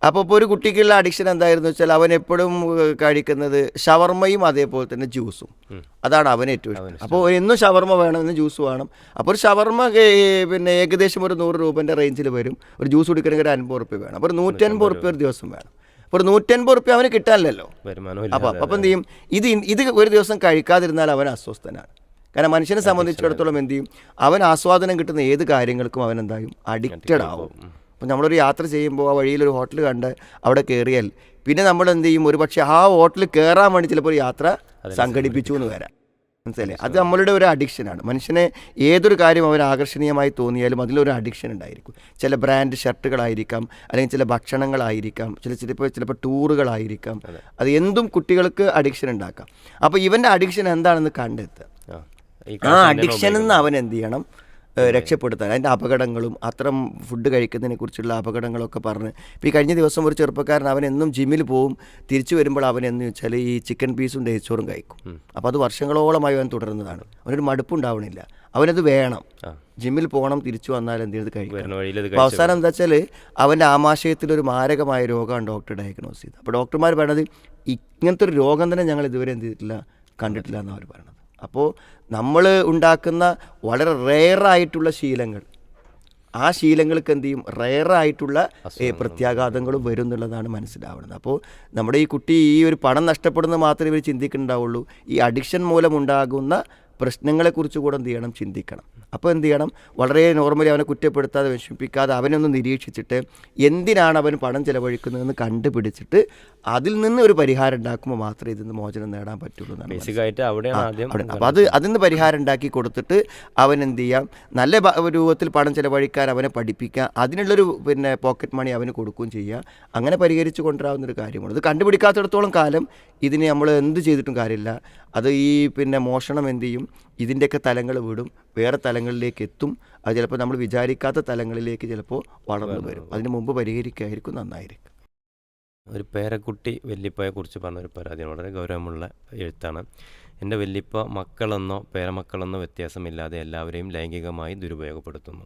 അപ്പോൾ ഇപ്പോൾ ഒരു കുട്ടിക്കുള്ള അഡിക്ഷൻ എന്തായിരുന്നു വെച്ചാൽ അവൻ എപ്പോഴും കഴിക്കുന്നത് ഷവർമ്മയും അതേപോലെ തന്നെ ജ്യൂസും. അതാണ് അവന് ഏറ്റവും ഇഷ്ടം. അപ്പോൾ എന്നും ഷവർമ്മ വേണം, എന്നും ജ്യൂസ് വേണം. അപ്പോൾ ഒരു ഷവർമ്മ പിന്നെ ഏകദേശം ഒരു 100 രൂപേൻ്റെ റേഞ്ചിൽ വരും. ഒരു ജ്യൂസ് കുടിക്കണമെങ്കിൽ ഒരു 50 റുപ്യ വേണം. അപ്പോൾ ഒരു 150 റുപ്യ ഒരു ദിവസം വേണം. അപ്പോൾ ഒരു 150 റുപ്യ അവന് കിട്ടാനില്ലല്ലോ. അപ്പോൾ എന്ത് ചെയ്യും? ഇത് ഒരു ദിവസം കഴിക്കാതിരുന്നാൽ അവൻ അസ്വസ്ഥനാണ്. കാരണം മനുഷ്യനെ സംബന്ധിച്ചിടത്തോളം എന്ത് ചെയ്യും? അവൻ ആസ്വാദനം കിട്ടുന്ന ഏത് കാര്യങ്ങൾക്കും അവൻ എന്തായും അഡിക്റ്റഡ് ആവും. അപ്പോൾ നമ്മളൊരു യാത്ര ചെയ്യുമ്പോൾ ആ വഴിയിലൊരു ഹോട്ടൽ കണ്ട് അവിടെ കയറിയാൽ പിന്നെ നമ്മൾ എന്ത് ചെയ്യും? ഒരു പക്ഷേ ആ ഹോട്ടലിൽ കയറാൻ വേണ്ടി ചിലപ്പോൾ ഒരു യാത്ര സംഘടിപ്പിച്ചു എന്ന് വരാം. മനസ്സിലായി? അത് നമ്മളുടെ ഒരു അഡിക്ഷനാണ്. മനുഷ്യനെ ഏതൊരു കാര്യം അവൻ ആകർഷണീയമായി തോന്നിയാലും അതിലൊരു അഡിക്ഷൻ ഉണ്ടായിരിക്കും. ചില ബ്രാൻഡ് ഷർട്ടുകളായിരിക്കാം, അല്ലെങ്കിൽ ചില ഭക്ഷണങ്ങളായിരിക്കാം, ചിലപ്പോൾ ടൂറുകളായിരിക്കാം. അത് എന്തും കുട്ടികൾക്ക് അഡിക്ഷൻ ഉണ്ടാക്കാം. അപ്പോൾ ഇവൻ്റെ അഡിക്ഷൻ എന്താണെന്ന് കണ്ടെത്തുക. ആ അഡിക്ഷനിൽ നിന്ന് അവൻ എന്ത് ചെയ്യണം? രക്ഷപ്പെടുത്താൻ. അതിൻ്റെ അപകടങ്ങളും അത്തരം ഫുഡ് കഴിക്കുന്നതിനെ കുറിച്ചുള്ള അപകടങ്ങളൊക്കെ പറഞ്ഞ് ഇപ്പോൾ ഈ കഴിഞ്ഞ ദിവസം ഒരു ചെറുപ്പക്കാരൻ അവൻ എന്നും ജിമ്മിൽ പോവും, തിരിച്ചു വരുമ്പോൾ അവൻ എന്ന് വെച്ചാൽ ഈ ചിക്കൻ പീസും നെയ്ച്ചോറും കഴിക്കും. അപ്പോൾ അത് വർഷങ്ങളോളമായി അവൻ തുടരുന്നതാണ്. അവനൊരു മടുപ്പുണ്ടാവണില്ല, അവനത് വേണം. ജിമ്മിൽ പോകണം, തിരിച്ചു വന്നാൽ എന്ത് ചെയ്ത് കഴിക്കണം. അപ്പോൾ അവസാനം എന്താ വെച്ചാൽ അവൻ്റെ ആമാശയത്തിലൊരു മാരകമായ രോഗമാണ് ഡോക്ടർ ഡയഗ്നോസ് ചെയ്തത്. അപ്പോൾ ഡോക്ടർമാർ പറയണത് ഇങ്ങനത്തെ ഒരു രോഗം തന്നെ ഞങ്ങൾ ഇതുവരെ എന്ത് ചെയ്തിട്ടില്ല, കണ്ടിട്ടില്ല എന്നാണ് അവർ പറയണത്. അപ്പോൾ നമ്മൾ ഉണ്ടാക്കുന്ന വളരെ റെയറായിട്ടുള്ള ശീലങ്ങൾ, ആ ശീലങ്ങൾക്ക് എന്ത് ചെയ്യും? റെയറായിട്ടുള്ള പ്രത്യാഘാതങ്ങളും വരും എന്നുള്ളതാണ് മനസ്സിലാവുന്നത്. അപ്പോൾ നമ്മുടെ ഈ കുട്ടി ഈ ഒരു പണം നഷ്ടപ്പെടുന്നത് മാത്രമേ ഇവർ ചിന്തിക്കുന്നുണ്ടാവുള്ളൂ. ഈ അഡിക്ഷൻ മൂലമുണ്ടാകുന്ന പ്രശ്നങ്ങളെക്കുറിച്ച് കൂടെ എന്ത് ചെയ്യണം? ചിന്തിക്കണം. അപ്പോൾ എന്ത് ചെയ്യണം? വളരെ നോർമലി അവനെ കുറ്റപ്പെടുത്താതെ വിഷമിപ്പിക്കാതെ അവനൊന്ന് നിരീക്ഷിച്ചിട്ട് എന്തിനാണ് അവൻ പണം ചിലവഴിക്കുന്നതെന്ന് കണ്ടുപിടിച്ചിട്ട് അതിൽ നിന്ന് ഒരു പരിഹാരം ഉണ്ടാക്കുമ്പോൾ മാത്രമേ ഇതിൽ നിന്ന് മോചനം നേടാൻ പറ്റുള്ളൂ എന്നാണ്. അപ്പോൾ അതിൽ നിന്ന് പരിഹാരം ഉണ്ടാക്കി കൊടുത്തിട്ട് അവൻ എന്ത് ചെയ്യാം? നല്ല രൂപത്തിൽ പണം ചിലവഴിക്കാൻ അവനെ പഠിപ്പിക്കുക. അതിനുള്ളൊരു പിന്നെ പോക്കറ്റ് മണി അവന് കൊടുക്കുകയും ചെയ്യുക. അങ്ങനെ പരിഹരിച്ച് കൊണ്ടുവരാവുന്നൊരു കാര്യമാണ്. ഇത് കണ്ടുപിടിക്കാത്തിടത്തോളം കാലം ഇതിന് നമ്മൾ എന്ത് ചെയ്തിട്ടും കാര്യമില്ല. അത് ഈ പിന്നെ മോഷണം എന്ത് ചെയ്യും? ഇതിൻ്റെയൊക്കെ തലങ്ങൾ വിടും, വേറെ തലങ്ങളിലേക്ക് എത്തും. അത് ചിലപ്പോൾ നമ്മൾ വിചാരിക്കാത്ത തലങ്ങളിലേക്ക് ചിലപ്പോൾ വളർന്നു വരും. അതിന് മുമ്പ് പരിഹരിക്കായിരിക്കും നന്നായിരിക്കും. ഒരു പേരക്കുട്ടി വല്യപ്പയെക്കുറിച്ച് പറഞ്ഞൊരു പരാതിയാണ്. വളരെ ഗൗരവമുള്ള എഴുത്താണ്. എൻ്റെ വല്യപ്പ മക്കളെന്നോ പേരമക്കളെന്നോ വ്യത്യാസമില്ലാതെ എല്ലാവരെയും ലൈംഗികമായി ദുരുപയോഗപ്പെടുത്തുന്നു.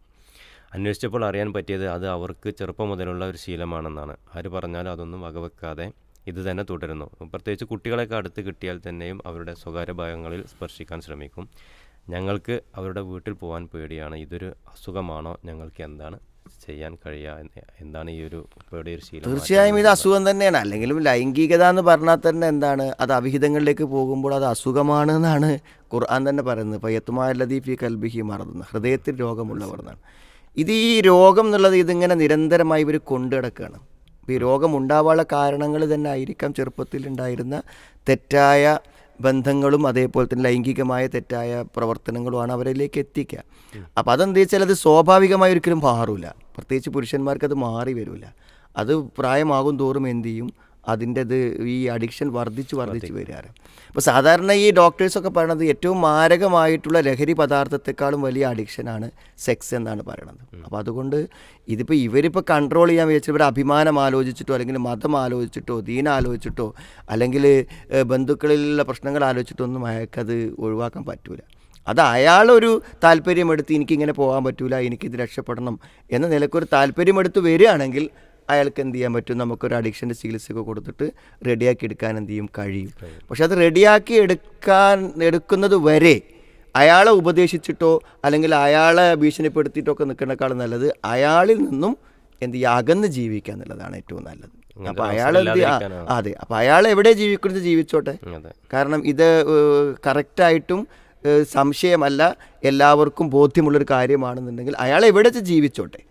അന്വേഷിച്ചപ്പോൾ അറിയാൻ പറ്റിയത് അത് അവർക്ക് ചെറുപ്പം മുതലുള്ള ഒരു ശീലമാണെന്നാണ്. ആര് പറഞ്ഞാലും അതൊന്നും വകവെക്കാതെ ഇത് തന്നെ തുടരുന്നു. പ്രത്യേകിച്ച് കുട്ടികളെയൊക്കെ അടുത്ത് കിട്ടിയാൽ തന്നെയും അവരുടെ സ്വകാര്യ ഭാഗങ്ങളിൽ സ്പർശിക്കാൻ ശ്രമിക്കും. ഞങ്ങൾക്ക് അവരുടെ വീട്ടിൽ പോകാൻ പേടിയാണ്. ഇതൊരു അസുഖമാണോ? ഞങ്ങൾക്ക് എന്താണ് ചെയ്യാൻ കഴിയുക? എന്താണ് ഈ ഒരു പേടിയൊരു ശീലം? തീർച്ചയായും ഇത് അസുഖം തന്നെയാണ്. അല്ലെങ്കിലും ലൈംഗികത എന്ന് പറഞ്ഞാൽ തന്നെ എന്താണ്? അത് അവിഹിതങ്ങളിലേക്ക് പോകുമ്പോൾ അത് അസുഖമാണ് എന്നാണ് ഖുർആൻ തന്നെ പറയുന്നത്. ഫയത്തുമാല്ലദീ ഫീ കൽബിഹി മറദ്, ഹൃദയത്തിൽ രോഗമുള്ളവർ എന്നാണ്. ഇത് ഈ രോഗം എന്നുള്ളത് ഇതിങ്ങനെ നിരന്തരമായി ഇവർ കൊണ്ടു കിടക്കുകയാണ്. ഈ രോഗം ഉണ്ടാവാനുള്ള കാരണങ്ങൾ തന്നെ ആയിരിക്കാം ചെറുപ്പത്തിൽ ഉണ്ടായിരുന്ന തെറ്റായ ബന്ധങ്ങളും അതേപോലെ തന്നെ ലൈംഗികമായ തെറ്റായ പ്രവർത്തനങ്ങളുമാണ് അവരിലേക്ക് എത്തിക്കുക. അപ്പോൾ അതെന്താ വെച്ചാൽ അത് സ്വാഭാവികമായി ഒരിക്കലും മാറില്ല. പ്രത്യേകിച്ച് പുരുഷന്മാർക്ക് അത് മാറി വരില്ല. അത് പ്രായമാകും തോറും എന്ത് ചെയ്യും? അതിൻ്റെത് ഈ അഡിക്ഷൻ വർദ്ധിച്ച് വരികയാണ്. അപ്പോൾ സാധാരണ ഈ ഡോക്ടേഴ്സൊക്കെ പറയണത് ഏറ്റവും മാരകമായിട്ടുള്ള ലഹരി പദാർത്ഥത്തെക്കാളും വലിയ അഡിക്ഷനാണ് സെക്സ് എന്നാണ് പറയണത്. അപ്പോൾ അതുകൊണ്ട് ഇതിപ്പോൾ ഇവരിപ്പോൾ കൺട്രോൾ ചെയ്യാൻ വിചാരിച്ചാൽ ഇവർ അഭിമാനം ആലോചിച്ചിട്ടോ അല്ലെങ്കിൽ മതം ആലോചിച്ചിട്ടോ ദീനം ആലോചിച്ചിട്ടോ അല്ലെങ്കിൽ ബന്ധുക്കളിലുള്ള പ്രശ്നങ്ങൾ ആലോചിച്ചിട്ടോ ഒന്നും അയാൾക്കത് ഒഴിവാക്കാൻ പറ്റൂല. അത് അയാളൊരു താല്പര്യമെടുത്ത് എനിക്കിങ്ങനെ പോകാൻ പറ്റൂല, എനിക്കിത് രക്ഷപ്പെടണം എന്ന നിലക്കൊരു താല്പര്യമെടുത്ത് വരികയാണെങ്കിൽ അയാൾക്ക് എന്ത് ചെയ്യാൻ പറ്റും? നമുക്കൊരു അഡിക്ഷൻ്റെ ചികിത്സയൊക്കെ കൊടുത്തിട്ട് റെഡിയാക്കി എടുക്കാൻ എന്ത് ചെയ്യും? കഴിയും. പക്ഷെ അത് റെഡിയാക്കി എടുക്കുന്നത് വരെ അയാളെ ഉപദേശിച്ചിട്ടോ അല്ലെങ്കിൽ അയാളെ ഭീഷണിപ്പെടുത്തിയിട്ടോ ഒക്കെ നിൽക്കുന്നേക്കാളും നല്ലത് അയാളിൽ നിന്നും എന്ത് ചെയ്യുക? അകന്ന് ജീവിക്കുക എന്നുള്ളതാണ് ഏറ്റവും നല്ലത്. അപ്പോൾ അയാൾ അതെ, അപ്പോൾ അയാൾ എവിടെ ജീവിക്കുന്നത് ജീവിച്ചോട്ടെ. കാരണം ഇത് കറക്റ്റായിട്ടും സംശയമല്ല, എല്ലാവർക്കും ബോധ്യമുള്ളൊരു കാര്യമാണെന്നുണ്ടെങ്കിൽ അയാൾ എവിടെ ജീവിച്ചോട്ടെ.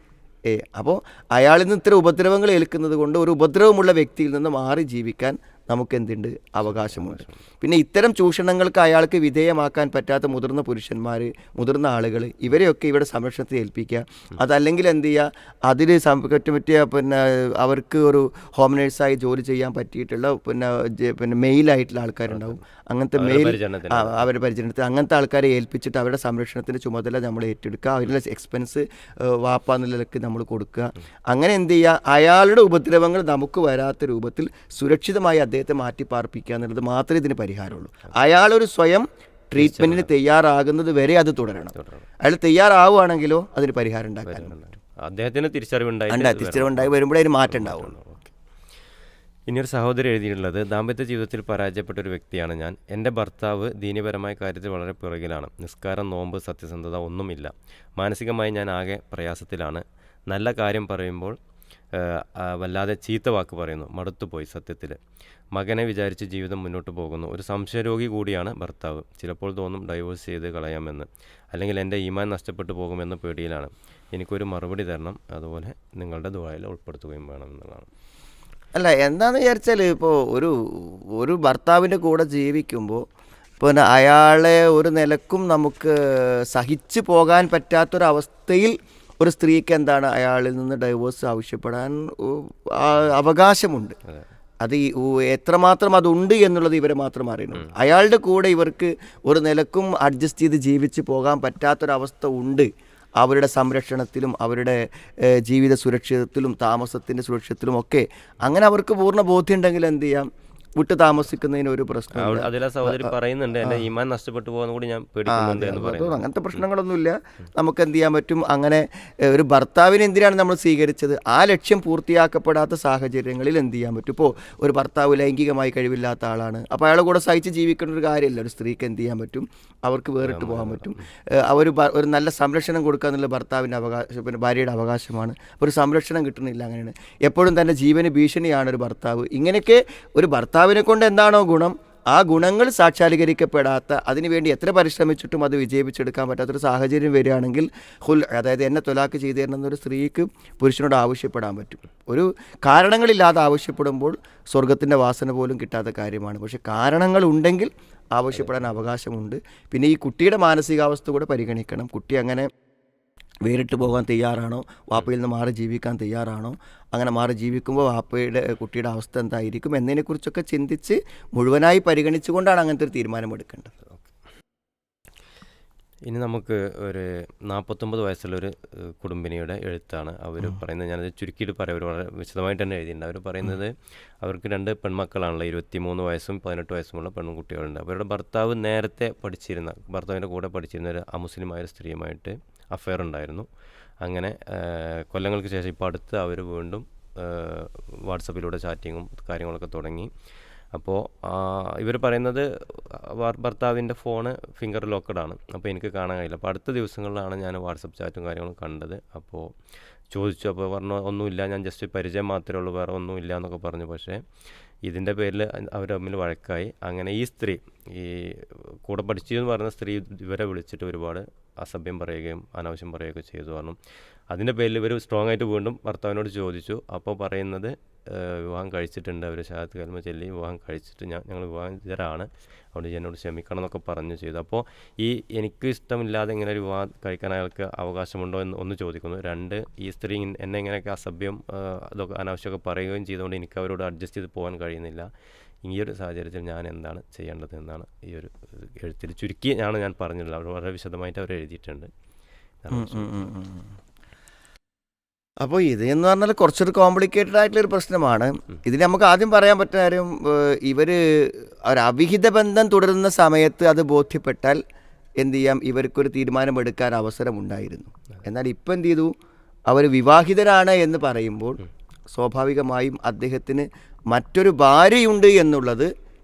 അപ്പോൾ അയാളിൽ നിന്ന് ഇത്തരം ഉപദ്രവങ്ങൾ ഏൽക്കുന്നത് കൊണ്ട് ഒരു ഉപദ്രവമുള്ള വ്യക്തിയിൽ നിന്ന് മാറി ജീവിക്കാൻ നമുക്കെന്തുണ്ട്? അവകാശമുണ്ട്. പിന്നെ ഇത്തരം ചൂഷണങ്ങൾക്ക് അയാൾക്ക് വിധേയമാക്കാൻ പറ്റാത്ത മുതിർന്ന പുരുഷന്മാർ, മുതിർന്ന ആളുകൾ, ഇവരെയൊക്കെ ഇവിടെ സംരക്ഷണത്തിൽ ഏൽപ്പിക്കുക. അതല്ലെങ്കിൽ എന്ത് ചെയ്യുക? അതിൽ പറ്റിയ പിന്നെ അവർക്ക് ഒരു ഹോം നേഴ്സായി ജോലി ചെയ്യാൻ പറ്റിയിട്ടുള്ള പിന്നെ മെയിലായിട്ടുള്ള ആൾക്കാരുണ്ടാവും. അങ്ങനത്തെ അവരുടെ പരിചരണത്തിൽ അങ്ങനത്തെ ആൾക്കാരെ ഏൽപ്പിച്ചിട്ട് അവരുടെ സംരക്ഷണത്തിൻ്റെ ചുമതല നമ്മൾ ഏറ്റെടുക്കുക. അവരുടെ എക്സ്പെൻസ് വാപ്പ എന്നുള്ളതൊക്കെ നമ്മൾ കൊടുക്കുക. അങ്ങനെ എന്ത് ചെയ്യുക? അയാളുടെ ഉപദ്രവങ്ങൾ നമുക്ക് വരാത്ത രൂപത്തിൽ സുരക്ഷിതമായി അദ്ദേഹത്തെ മാറ്റി പാർപ്പിക്കുക എന്നുള്ളത് മാത്രമേ ഇതിന് പരിഹാരമുള്ളൂ. അയാളൊരു സ്വയം ട്രീറ്റ്മെൻറ്റിന് തയ്യാറാകുന്നത് വരെ അത് തുടരണം. അയാൾ തയ്യാറാവുകയാണെങ്കിലോ അതിന് പരിഹാരം ഉണ്ടാക്കാൻ അദ്ദേഹത്തിന് തിരിച്ചറിവുണ്ടായി വരുമ്പോഴേ അതിന് മാറ്റം ഉണ്ടാവുള്ളൂ. ഇനിയൊരു സഹോദരി എഴുതിയിട്ടുള്ളത്, ദാമ്പത്യ ജീവിതത്തിൽ പരാജയപ്പെട്ട ഒരു വ്യക്തിയാണ് ഞാൻ. എൻ്റെ ഭർത്താവ് ദീനീപരമായ കാര്യത്തിൽ വളരെ പിറകിലാണ്. നിസ്കാരം, നോമ്പ്, സത്യസന്ധത ഒന്നുമില്ല. മാനസികമായി ഞാൻ ആകെ പ്രയാസത്തിലാണ്. നല്ല കാര്യം പറയുമ്പോൾ വല്ലാതെ ചീത്ത വാക്ക് പറയുന്നു. മടുത്തുപോയി സത്യത്തിൽ. മകനെ വിചാരിച്ച് ജീവിതം മുന്നോട്ട് പോകുന്നു. ഒരു സംശയരോഗി കൂടിയാണ് ഭർത്താവ്. ചിലപ്പോൾ തോന്നും ഡൈവോഴ്സ് ചെയ്ത് കളയാമെന്ന്, അല്ലെങ്കിൽ എൻ്റെ ഈമാൻ നഷ്ടപ്പെട്ടു പോകുമെന്ന പേടിയിലാണ്. എനിക്കൊരു മറുപടി തരണം, അതുപോലെ നിങ്ങളുടെ ദുആയിൽ ഉൾപ്പെടുത്തുകയും വേണം എന്നുള്ളതാണ്. അല്ല, എന്താണെന്ന് വിചാരിച്ചാൽ ഇപ്പോൾ ഒരു ഭർത്താവിൻ്റെ കൂടെ ജീവിക്കുമ്പോൾ പിന്നെ അയാളെ ഒരു നിലക്കും നമുക്ക് സഹിച്ചു പോകാൻ പറ്റാത്തൊരവസ്ഥയിൽ ഒരു സ്ത്രീക്ക് എന്താണ് അയാളിൽ നിന്ന് ഡൈവോഴ്സ് ആവശ്യപ്പെടാൻ അവകാശമുണ്ട്. അത് എത്രമാത്രം അതുണ്ട് എന്നുള്ളത് ഇവരെ മാത്രം അറിയണം. അയാളുടെ കൂടെ ഇവർക്ക് ഒരു നിലക്കും അഡ്ജസ്റ്റ് ചെയ്ത് ജീവിച്ച് പോകാൻ പറ്റാത്തൊരവസ്ഥ ഉണ്ട്. അവരുടെ സംരക്ഷണത്തിലും അവരുടെ ജീവിത സുരക്ഷിതത്തിലും താമസത്തിൻ്റെ സുരക്ഷിതത്തിലും ഒക്കെ അങ്ങനെ അവർക്ക് പൂർണ്ണ ബോധ്യം ഉണ്ടെങ്കിൽ എന്ത് ചെയ്യാം, വിട്ട് താമസിക്കുന്നതിന് ഒരു പ്രശ്നം. അതിലെ സഹോദരി പറയുന്നുണ്ട്, എൻ്റെ ഈമാൻ നഷ്ടപ്പെട്ടു പോകുന്ന കൂടി ഞാൻ പേടിക്കുന്നുണ്ട് എന്ന് പറയുന്നത്. അങ്ങനത്തെ പ്രശ്നങ്ങളൊന്നുമില്ല. നമുക്ക് എന്ത് ചെയ്യാൻ പറ്റും, അങ്ങനെ ഒരു ഭർത്താവിനെ എന്തിനാണ് നമ്മൾ സ്വീകരിച്ചത്, ആ ലക്ഷ്യം പൂർത്തിയാക്കപ്പെടാത്ത സാഹചര്യങ്ങളിൽ എന്ത് ചെയ്യാൻ പറ്റും. ഇപ്പോൾ ഒരു ഭർത്താവ് ലൈംഗികമായി കഴിവില്ലാത്ത ആളാണ്, അപ്പോൾ അയാളെ കൂടെ സഹിച്ച് ജീവിക്കേണ്ട ഒരു കാര്യമില്ല. ഒരു സ്ത്രീക്ക് എന്ത് ചെയ്യാൻ പറ്റും, അവർക്ക് വേറിട്ട് പോകാൻ പറ്റും. ഒരു നല്ല സംരക്ഷണം കൊടുക്കുക എന്നുള്ള ഭർത്താവിൻ്റെ അവകാശം, പിന്നെ ഭാര്യയുടെ അവകാശമാണ്. ഒരു സംരക്ഷണം കിട്ടുന്നില്ല, അങ്ങനെയാണ് എപ്പോഴും തൻ്റെ ജീവന് ഭീഷണിയാണ് ഒരു ഭർത്താവ്. ഇങ്ങനെയൊക്കെ ഒരു ഭർത്താവിനെ കൊണ്ട് എന്താണോ ഗുണം, ആ ഗുണങ്ങൾ സാക്ഷാത്കരിക്കപ്പെടാത്ത, അതിനുവേണ്ടി എത്ര പരിശ്രമിച്ചിട്ടും അത് വിജയിപ്പിച്ചെടുക്കാൻ പറ്റാത്തൊരു സാഹചര്യം വരികയാണെങ്കിൽ അതായത് എന്നെ തൊലാക്ക് ചെയ്തു തരണം എന്നൊരു സ്ത്രീക്ക് പുരുഷനോട് ആവശ്യപ്പെടാൻ പറ്റും. ഒരു കാരണങ്ങളില്ലാതെ ആവശ്യപ്പെടുമ്പോൾ സ്വർഗത്തിൻ്റെ വാസന പോലും കിട്ടാത്ത കാര്യമാണ്. പക്ഷേ കാരണങ്ങളുണ്ടെങ്കിൽ ആവശ്യപ്പെടാൻ അവകാശമുണ്ട്. പിന്നെ ഈ കുട്ടിയുടെ മാനസികാവസ്ഥ കൂടെ പരിഗണിക്കണം. കുട്ടി അങ്ങനെ വേറിട്ട് പോകാൻ തയ്യാറാണോ, വാപ്പയിൽ നിന്ന് മാറി ജീവിക്കാൻ തയ്യാറാണോ, അങ്ങനെ മാറി ജീവിക്കുമ്പോൾ കുട്ടിയുടെ അവസ്ഥ എന്തായിരിക്കും എന്നതിനെക്കുറിച്ചൊക്കെ ചിന്തിച്ച് മുഴുവനായി പരിഗണിച്ചുകൊണ്ടാണ് അങ്ങനത്തെ ഒരു തീരുമാനമെടുക്കേണ്ടത്. ഇനി നമുക്ക് ഒരു 49 വയസ്സുള്ളൊരു കുടുംബിനിയുടെ എഴുത്താണ്. അവർ പറയുന്നത്, ഞാനത് ചുരുക്കിയിട്ട് പറയാം, അവർ വളരെ വിശദമായിട്ട് തന്നെ എഴുതിയിട്ടുണ്ട്. അവർ പറയുന്നത് അവർക്ക് 2 പെൺമക്കളാണല്ലോ, 23 വയസ്സും 18 വയസ്സുമുള്ള പെൺകുട്ടികളുണ്ട്. അവരുടെ ഭർത്താവ് നേരത്തെ ഭർത്താവിൻ്റെ കൂടെ പഠിച്ചിരുന്ന ഒരു അമുസ്ലിമായ സ്ത്രീയുമായിട്ട് അഫെയർ ഉണ്ടായിരുന്നു. അങ്ങനെ കൊല്ലങ്ങൾക്ക് ശേഷം ഇപ്പോൾ അടുത്ത് അവർ വീണ്ടും വാട്സപ്പിലൂടെ ചാറ്റിങ്ങും കാര്യങ്ങളൊക്കെ തുടങ്ങി. അപ്പോൾ ഇവർ പറയുന്നത് ഭർത്താവിൻ്റെ ഫോണ് ഫിംഗർ ലോക്കഡാണ്, അപ്പോൾ എനിക്ക് കാണാൻ കഴിയില്ല. അപ്പോൾ അടുത്ത ദിവസങ്ങളിലാണ് ഞാൻ വാട്സപ്പ് ചാറ്റും കാര്യങ്ങളും കണ്ടത്. അപ്പോൾ ചോദിച്ചു, അപ്പോൾ പറഞ്ഞു ഒന്നുമില്ല, ഞാൻ ജസ്റ്റ് പരിചയം മാത്രമേ ഉള്ളൂ, വേറെ ഒന്നുമില്ല എന്നൊക്കെ പറഞ്ഞു. പക്ഷേ ഇതിൻ്റെ പേരിൽ അവർ തമ്മിൽ വഴക്കായി. അങ്ങനെ ഈ സ്ത്രീ, ഈ കൂടെ പഠിച്ചെന്ന് പറഞ്ഞ സ്ത്രീ ഇവരെ വിളിച്ചിട്ട് ഒരുപാട് അസഭ്യം പറയുകയും അനാവശ്യം പറയുകയൊക്കെ ചെയ്തു പറഞ്ഞു. അതിൻ്റെ പേരിൽ ഇവർ സ്ട്രോങ് ആയിട്ട് വീണ്ടും ഭർത്താവിനോട് ചോദിച്ചു. അപ്പോൾ പറയുന്നത് വിവാഹം കഴിച്ചിട്ടുണ്ട്, അവർ ഷഹാദത്ത് കലിമ ചൊല്ലി വിവാഹം കഴിച്ചിട്ട് ഞങ്ങൾ വിവാഹിതരാണ്, അതുകൊണ്ട് എന്നോട് ക്ഷമിക്കണം എന്നൊക്കെ പറഞ്ഞു ചെയ്തു. അപ്പോൾ എനിക്ക് ഇഷ്ടമില്ലാതെ ഇങ്ങനെ ഒരു വിവാഹം കഴിക്കാൻ അയാൾക്ക് അവകാശമുണ്ടോ എന്ന് ഒന്ന് ചോദിക്കുന്നു. 2, ഈ സ്ത്രീ എന്നെ ഇങ്ങനെയൊക്കെ അസഭ്യം അതൊക്കെ അനാവശ്യമൊക്കെ പറയുകയും ചെയ്തുകൊണ്ട് എനിക്ക് അവരോട് അഡ്ജസ്റ്റ് ചെയ്ത് പോകാൻ കഴിയുന്നില്ല. ഈ ഒരു സാഹചര്യത്തിൽ ഞാൻ എന്താണ് ചെയ്യേണ്ടത് എന്നാണ് ഈ ഒരു എഴുത്തിൽ ചുരുക്കി ഞാൻ പറഞ്ഞിട്ടുള്ളത്. അവർ വളരെ വിശദമായിട്ട് അവർ എഴുതിയിട്ടുണ്ട്. അപ്പോൾ ഇത് എന്ന് പറഞ്ഞാൽ കുറച്ചൊരു കോംപ്ലിക്കേറ്റഡ് ആയിട്ടുള്ളൊരു പ്രശ്നമാണ്. ഇതിന് നമുക്ക് ആദ്യം പറയാൻ പറ്റുന്ന കാര്യം, ഇവർ ഒരു അവിഹിത ബന്ധം തുടരുന്ന സമയത്ത് അത് ബോധ്യപ്പെട്ടാൽ എന്ത് ചെയ്യാം, ഇവർക്കൊരു തീരുമാനമെടുക്കാൻ അവസരമുണ്ടായിരുന്നു. എന്നാൽ ഇപ്പം എന്ത് ചെയ്തു, അവർ വിവാഹിതരാണ് എന്ന് പറയുമ്പോൾ സ്വാഭാവികമായും അദ്ദേഹത്തിന് മറ്റൊരു ഭാര്യയുണ്ട് എന്നുള്ളത്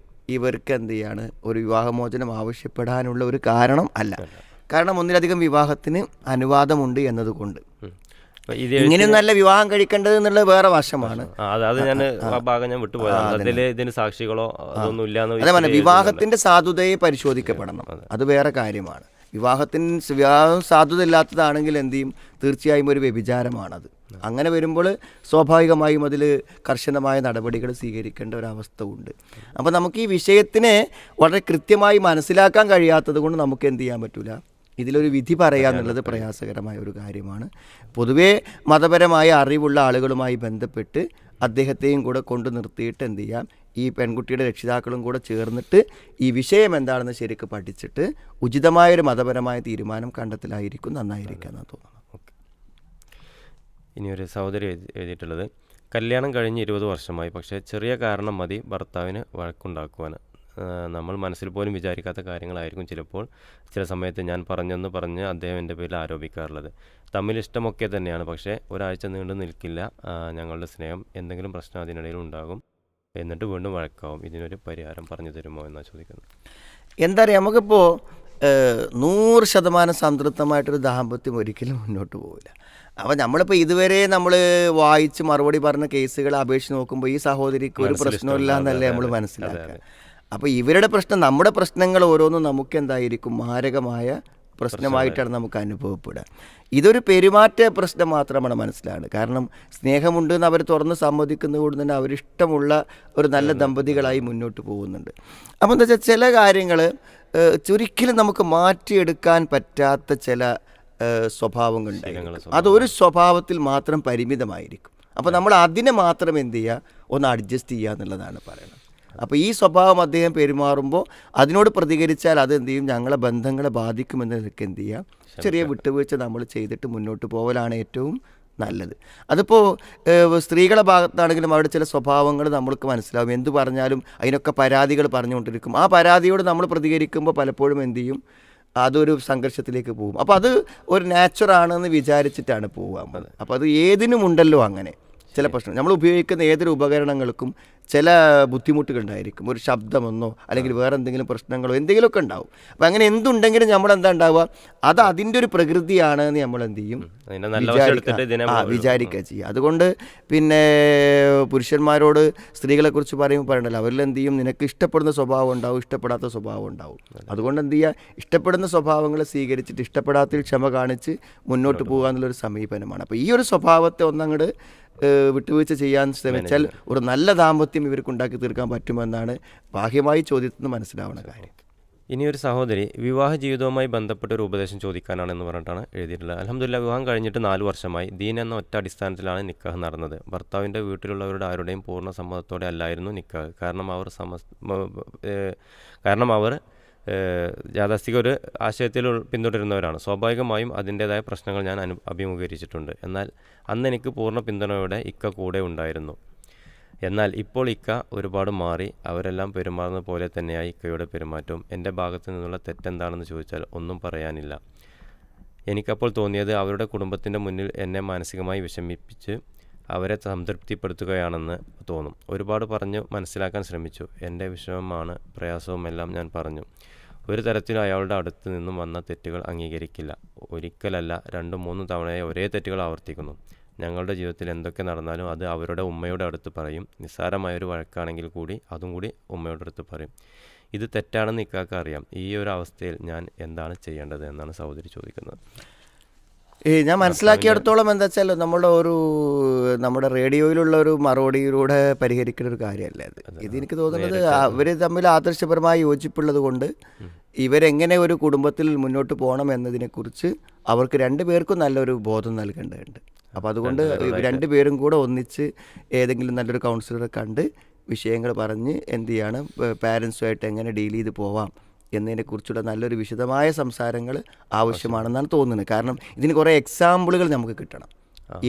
ഇവർക്ക് എന്ത് ചെയ്യാണ്, ഒരു വിവാഹമോചനം ആവശ്യപ്പെടാനുള്ള ഒരു കാരണം അല്ല. കാരണം ഒന്നിലധികം വിവാഹത്തിന് അനുവാദമുണ്ട് എന്നതുകൊണ്ട്. ഇങ്ങനെയൊന്നല്ല വിവാഹം കഴിക്കേണ്ടത് എന്നുള്ളത് വേറെ വശമാണ്. ഇതിന് സാക്ഷികളോ അതൊന്നും ഇല്ല. അതേപോലെ വിവാഹത്തിന്റെ സാധുതയെ പരിശോധിക്കപ്പെടണം, അത് വേറെ കാര്യമാണ്. വിവാഹം സാധുത ഇല്ലാത്തതാണെങ്കിൽ എന്ത് ചെയ്യും, തീർച്ചയായും ഒരു വ്യഭിചാരമാണത്. അങ്ങനെ വരുമ്പോൾ സ്വാഭാവികമായും അതിൽ കർശനമായ നടപടികൾ സ്വീകരിക്കേണ്ട ഒരവസ്ഥ ഉണ്ട്. അപ്പോൾ നമുക്ക് ഈ വിഷയത്തിനെ വളരെ കൃത്യമായി മനസ്സിലാക്കാൻ കഴിയാത്തത് കൊണ്ട് നമുക്ക് എന്ത് ചെയ്യാൻ പറ്റില്ല, ഇതിലൊരു വിധി പറയാന്നുള്ളത് പ്രയാസകരമായ ഒരു കാര്യമാണ്. പൊതുവേ മതപരമായ അറിവുള്ള ആളുകളുമായി ബന്ധപ്പെട്ട് അദ്ദേഹത്തെയും കൂടെ കൊണ്ടു നിർത്തിയിട്ട് എന്ത് ചെയ്യാം, ഈ പെൺകുട്ടിയുടെ രക്ഷിതാക്കളും കൂടെ ചേർന്നിട്ട് ഈ വിഷയം എന്താണെന്ന് ശരിക്കും പഠിച്ചിട്ട് ഉചിതമായൊരു മതപരമായ തീരുമാനം കണ്ടെത്തലായിരിക്കും നന്നായിരിക്കുക എന്നാണ് തോന്നുന്നത്. ഇനിയൊരു സഹോദരി എഴുതിയിട്ടുള്ളത്, കല്യാണം കഴിഞ്ഞ് 20 വർഷമായി, പക്ഷേ ചെറിയ കാരണം മതി ഭർത്താവിന് വഴക്കുണ്ടാക്കുവാൻ. നമ്മൾ മനസ്സിൽ പോലും വിചാരിക്കാത്ത കാര്യങ്ങളായിരിക്കും ചിലപ്പോൾ ചില സമയത്ത് ഞാൻ പറഞ്ഞെന്ന് പറഞ്ഞ് അദ്ദേഹം എൻ്റെ പേരിൽ ആരോപിക്കാറുള്ളത്. തമ്മിൽ ഇഷ്ടമൊക്കെ തന്നെയാണ്, പക്ഷേ ഒരാഴ്ച നീണ്ടു നിൽക്കില്ല ഞങ്ങളുടെ സ്നേഹം. എന്തെങ്കിലും പ്രശ്നം അതിനിടയിൽ ഉണ്ടാകും. എന്നിട്ട് വീണ്ടും വഴക്കാവും. ഇതിനൊരു പരിഹാരം പറഞ്ഞു തരുമോ എന്നാണ് ചോദിക്കുന്നത്. എന്താ പറയുക, നമുക്കിപ്പോൾ 100% സംതൃപ്തമായിട്ടൊരു ദാമ്പത്യം ഒരിക്കലും മുന്നോട്ട് പോകില്ല. അപ്പോൾ നമ്മളിപ്പോൾ ഇതുവരെ നമ്മൾ വായിച്ച് മറുപടി പറഞ്ഞ കേസുകൾ അപേക്ഷിച്ച് നോക്കുമ്പോൾ ഈ സഹോദരിക്ക് ഒരു പ്രശ്നമില്ല എന്നല്ലേ നമ്മൾ മനസ്സിലാക്കുക. അപ്പോൾ ഇവരുടെ പ്രശ്നം, നമ്മുടെ പ്രശ്നങ്ങൾ ഓരോന്നും നമുക്ക് എന്തായിരിക്കും മാരകമായ പ്രശ്നമായിട്ടാണ് നമുക്ക് അനുഭവപ്പെടുക. ഇതൊരു പെരുമാറ്റ പ്രശ്നം മാത്രമാണ് മനസ്സിലാണ്. കാരണം സ്നേഹമുണ്ട് എന്ന് അവർ തുറന്ന് സമ്മതിക്കുന്നത് കൊണ്ട് തന്നെ അവരിഷ്ടമുള്ള ഒരു നല്ല ദമ്പതികളായി മുന്നോട്ട് പോകുന്നുണ്ട്. അപ്പോൾ എന്താ വെച്ചാൽ ചില കാര്യങ്ങൾ ഒരിക്കലും നമുക്ക് മാറ്റിയെടുക്കാൻ പറ്റാത്ത ചില സ്വഭാവങ്ങളുണ്ടായിരിക്കും. അതൊരു സ്വഭാവത്തിൽ മാത്രം പരിമിതമായിരിക്കും. അപ്പോൾ നമ്മൾ അതിനെ മാത്രം എന്ത് ചെയ്യുക, ഒന്ന് അഡ്ജസ്റ്റ് ചെയ്യുക എന്നുള്ളതാണ് പറയുന്നത്. അപ്പോൾ ഈ സ്വഭാവം അദ്ദേഹം പെരുമാറുമ്പോൾ അതിനോട് പ്രതികരിച്ചാൽ അത് എന്ത് ചെയ്യും, ഞങ്ങളെ ബന്ധങ്ങളെ ബാധിക്കുമെന്നതൊക്കെ എന്ത് ചെയ്യുക, ചെറിയ വിട്ടുവീഴ്ച നമ്മൾ ചെയ്തിട്ട് മുന്നോട്ട് പോകലാണ് ഏറ്റവും നല്ലത്. അതിപ്പോൾ സ്ത്രീകളുടെ ഭാഗത്താണെങ്കിലും അവരുടെ ചില സ്വഭാവങ്ങൾ നമ്മൾക്ക് മനസ്സിലാവും. എന്ത് പറഞ്ഞാലും അതിനൊക്കെ പരാതികൾ പറഞ്ഞുകൊണ്ടിരിക്കും. ആ പരാതിയോട് നമ്മൾ പ്രതികരിക്കുമ്പോൾ പലപ്പോഴും എന്ത് ചെയ്യും, അതൊരു സംഘർഷത്തിലേക്ക് പോകും. അപ്പോൾ അത് ഒരു നാച്ചുറാണെന്ന് വിചാരിച്ചിട്ടാണ് പോവുക. അപ്പോൾ അത് ഏതിനുമുണ്ടല്ലോ അങ്ങനെ ചില പ്രശ്നം. നമ്മൾ ഉപയോഗിക്കുന്ന ഏതൊരു ഉപകരണങ്ങൾക്കും ചില ബുദ്ധിമുട്ടുകളുണ്ടായിരിക്കും. ഒരു ശബ്ദമെന്നോ അല്ലെങ്കിൽ വേറെ എന്തെങ്കിലും പ്രശ്നങ്ങളോ എന്തെങ്കിലുമൊക്കെ ഉണ്ടാവും. അപ്പോൾ അങ്ങനെ എന്തുണ്ടെങ്കിലും നമ്മളെന്താ ഉണ്ടാവുക, അത് അതിൻ്റെ ഒരു പ്രകൃതിയാണ് എന്ന് നമ്മൾ എന്ത് ചെയ്യും, വിചാരിക്കുക ചെയ്യുക. അതുകൊണ്ട് പിന്നെ പുരുഷന്മാരോട് സ്ത്രീകളെക്കുറിച്ച് പറയുമ്പോൾ പറയണ്ടല്ലോ, അവരിൽ എന്ത് ചെയ്യും, നിനക്ക് ഇഷ്ടപ്പെടുന്ന സ്വഭാവം ഉണ്ടാവും, ഇഷ്ടപ്പെടാത്ത സ്വഭാവം ഉണ്ടാവും. അതുകൊണ്ട് എന്ത് ചെയ്യുക, ഇഷ്ടപ്പെടുന്ന സ്വഭാവങ്ങളെ സ്വീകരിച്ചിട്ട് ഇഷ്ടപ്പെടാത്തതിൽ ക്ഷമ കാണിച്ച് മുന്നോട്ട് പോകുക എന്നുള്ളൊരു സമീപനമാണ്. അപ്പോൾ ഈ ഒരു സ്വഭാവത്തെ ഒന്നങ്ങോട്ട് വിട്ടുവീഴ്ച ചെയ്യാൻ ശ്രമിച്ചാൽ ഒരു നല്ല ദാമ്പത്യം ഇവർക്ക് ഉണ്ടാക്കി തീർക്കാൻ പറ്റുമെന്നാണ് ബാഹ്യമായി ചോദ്യത്തിൽ നിന്ന് മനസ്സിലാവുന്ന കാര്യം. ഇനിയൊരു സഹോദരി വിവാഹ ജീവിതവുമായി ബന്ധപ്പെട്ട ഒരു ഉപദേശം ചോദിക്കാനാണെന്ന് പറഞ്ഞിട്ടാണ് എഴുതിയിട്ടുള്ളത്. അൽഹംദുലില്ലാ, വിവാഹം കഴിഞ്ഞിട്ട് 4 വർഷമായി. ദീൻ എന്ന ഒറ്റ അടിസ്ഥാനത്തിലാണ് നിക്കാഹ് നടന്നത്. ഭർത്താവിൻ്റെ വീട്ടിലുള്ളവരുടെ ആരുടെയും പൂർണ്ണ സമ്മതത്തോടെ അല്ലായിരുന്നു നിക്കാഹ്. കാരണം അവർ യാഥാസ്ഥിക ഒരു ആശയത്തിൽ പിന്തുടരുന്നവരാണ്. സ്വാഭാവികമായും അതിൻ്റേതായ പ്രശ്നങ്ങൾ ഞാൻ അഭിമുഖീകരിച്ചിട്ടുണ്ട്. എന്നാൽ അന്ന് എനിക്ക് പൂർണ്ണ പിന്തുണയോടെ ഇക്ക കൂടെ ഉണ്ടായിരുന്നു. എന്നാൽ ഇപ്പോൾ ഇക്ക ഒരുപാട് മാറി. അവരെല്ലാം പെരുമാറുന്ന പോലെ തന്നെയായി ഇക്കയുടെ പെരുമാറ്റവും. എൻ്റെ ഭാഗത്തു നിന്നുള്ള തെറ്റെന്താണെന്ന് ചോദിച്ചാൽ ഒന്നും പറയാനില്ല. എനിക്കപ്പോൾ തോന്നിയത് അവരുടെ കുടുംബത്തിൻ്റെ മുന്നിൽ എന്നെ മാനസികമായി വിഷമിപ്പിച്ച് അവരെ സംതൃപ്തിപ്പെടുത്തുകയാണെന്ന് തോന്നും. ഒരുപാട് പറഞ്ഞ് മനസ്സിലാക്കാൻ ശ്രമിച്ചു. എൻ്റെ വിഷമമാണ് പ്രയാസവും എല്ലാം ഞാൻ പറഞ്ഞു. ഒരു തരത്തിലും അയാളുടെ അടുത്ത് നിന്നും വന്ന തെറ്റുകൾ അംഗീകരിക്കില്ല. ഒരിക്കലല്ല 2-3 തവണയായി ഒരേ തെറ്റുകൾ ആവർത്തിക്കുന്നു. ഞങ്ങളുടെ ജീവിതത്തിൽ എന്തൊക്കെ നടന്നാലും അത് അവരുടെ ഉമ്മയുടെ അടുത്ത് പറയും. നിസ്സാരമായൊരു വഴക്കാണെങ്കിൽ കൂടി അതും കൂടി ഉമ്മയുടെ അടുത്ത് പറയും. ഇത് തെറ്റാണെന്ന് ഇക്കാക്ക് അറിയാം. ഈ ഒരു അവസ്ഥയിൽ ഞാൻ എന്താണ് ചെയ്യേണ്ടത് എന്നാണ് സഹോദരി ചോദിക്കുന്നത്. ഞാൻ മനസ്സിലാക്കിയിടത്തോളം എന്താ വെച്ചാൽ നമ്മുടെ റേഡിയോയിലുള്ള ഒരു മറുപടിയിലൂടെ പരിഹരിക്കുന്ന ഒരു കാര്യമല്ല അത്. ഇതെനിക്ക് തോന്നുന്നത് അവർ തമ്മിൽ ആദർശപരമായി യോജിപ്പുള്ളത് കൊണ്ട് ഇവരെങ്ങനെ ഒരു കുടുംബത്തിൽ മുന്നോട്ട് പോകണം എന്നതിനെക്കുറിച്ച് അവർക്ക് 2 പേർക്കും നല്ലൊരു ബോധം നൽകേണ്ടതുണ്ട്. അപ്പോൾ അതുകൊണ്ട് 2 പേരും കൂടെ ഒന്നിച്ച് ഏതെങ്കിലും നല്ലൊരു കൗൺസിലറെ കണ്ട് വിഷയങ്ങൾ പറഞ്ഞ് എന്ത് ചെയ്യാണ്, പാരൻസുമായിട്ട് എങ്ങനെ ഡീൽ ചെയ്ത് പോവാം എന്നതിനെക്കുറിച്ചുള്ള നല്ലൊരു വിശദമായ സംസാരങ്ങൾ ആവശ്യമാണെന്നാണ് തോന്നുന്നത്. കാരണം ഇതിന് കുറേ എക്സാമ്പിളുകൾ നമുക്ക് കിട്ടണം.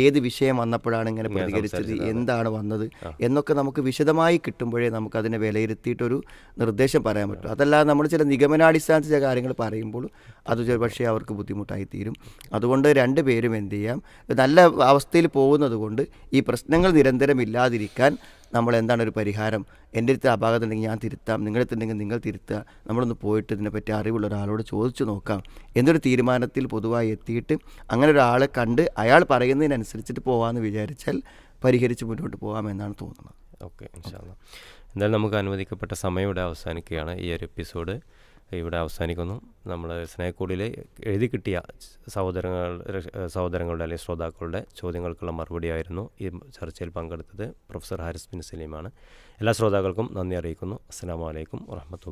ഏത് വിഷയം വന്നപ്പോഴാണ് ഇങ്ങനെ പ്രതികരിച്ചത്, എന്താണ് വന്നത് എന്നൊക്കെ നമുക്ക് വിശദമായി കിട്ടുമ്പോഴേ നമുക്കതിനെ വിലയിരുത്തിയിട്ടൊരു നിർദ്ദേശം പറയാൻ പറ്റും. അതല്ലാതെ നമ്മൾ ചില നിഗമനാടിസ്ഥാനത്തിൽ ചില കാര്യങ്ങൾ പറയുമ്പോൾ അത് പക്ഷേ അവർക്ക് ബുദ്ധിമുട്ടായി തീരും. അതുകൊണ്ട് 2 പേരും എന്ത് ചെയ്യാം, നല്ല അവസ്ഥയിൽ പോകുന്നത് കൊണ്ട് ഈ പ്രശ്നങ്ങൾ നിരന്തരം ഇല്ലാതിരിക്കാൻ നമ്മൾ എന്താണ് ഒരു പരിഹാരം, എൻ്റെ അടുത്ത് അപാകതയുണ്ടെങ്കിൽ ഞാൻ തിരുത്താം, നിങ്ങളടുത്തുണ്ടെങ്കിൽ നിങ്ങൾ തിരുത്തുക, നമ്മളൊന്ന് പോയിട്ട് ഇതിനെപ്പറ്റി അറിവുള്ള ഒരാളോട് ചോദിച്ചു നോക്കാം എന്നൊരു തീരുമാനത്തിൽ പൊതുവായി എത്തിയിട്ട് അങ്ങനെ ഒരാളെ കണ്ട് അയാൾ പറയുന്നതിനനുസരിച്ചിട്ട് പോകാമെന്ന് വിചാരിച്ചാൽ പരിഹരിച്ച് മുന്നോട്ട് പോകാമെന്നാണ് തോന്നുന്നത്. ഓക്കെ, ഇൻഷാ അല്ലാഹ്. എന്തായാലും നമുക്ക് അനുവദിക്കപ്പെട്ട സമയം ഇവിടെ അവസാനിക്കുകയാണ്. ഈ ഒരു എപ്പിസോഡ് ഇവിടെ അവസാനിക്കുന്നു. നമ്മൾ സ്നേഹക്കൂടിൽ എഴുതി കിട്ടിയ സഹോദരങ്ങളുടെ അല്ലെങ്കിൽ ശ്രോതാക്കളുടെ ചോദ്യങ്ങൾക്കുള്ള മറുപടിയായിരുന്നു ഈ ചർച്ചയിൽ പങ്കെടുത്തത് പ്രൊഫസർ ഹാരിസ് ബിൻ സലീമാണ്. എല്ലാ ശ്രോതാക്കൾക്കും നന്ദി അറിയിക്കുന്നു. അസ്സലാമു അലൈക്കും വറഹ്മത്തുള്ളാഹി.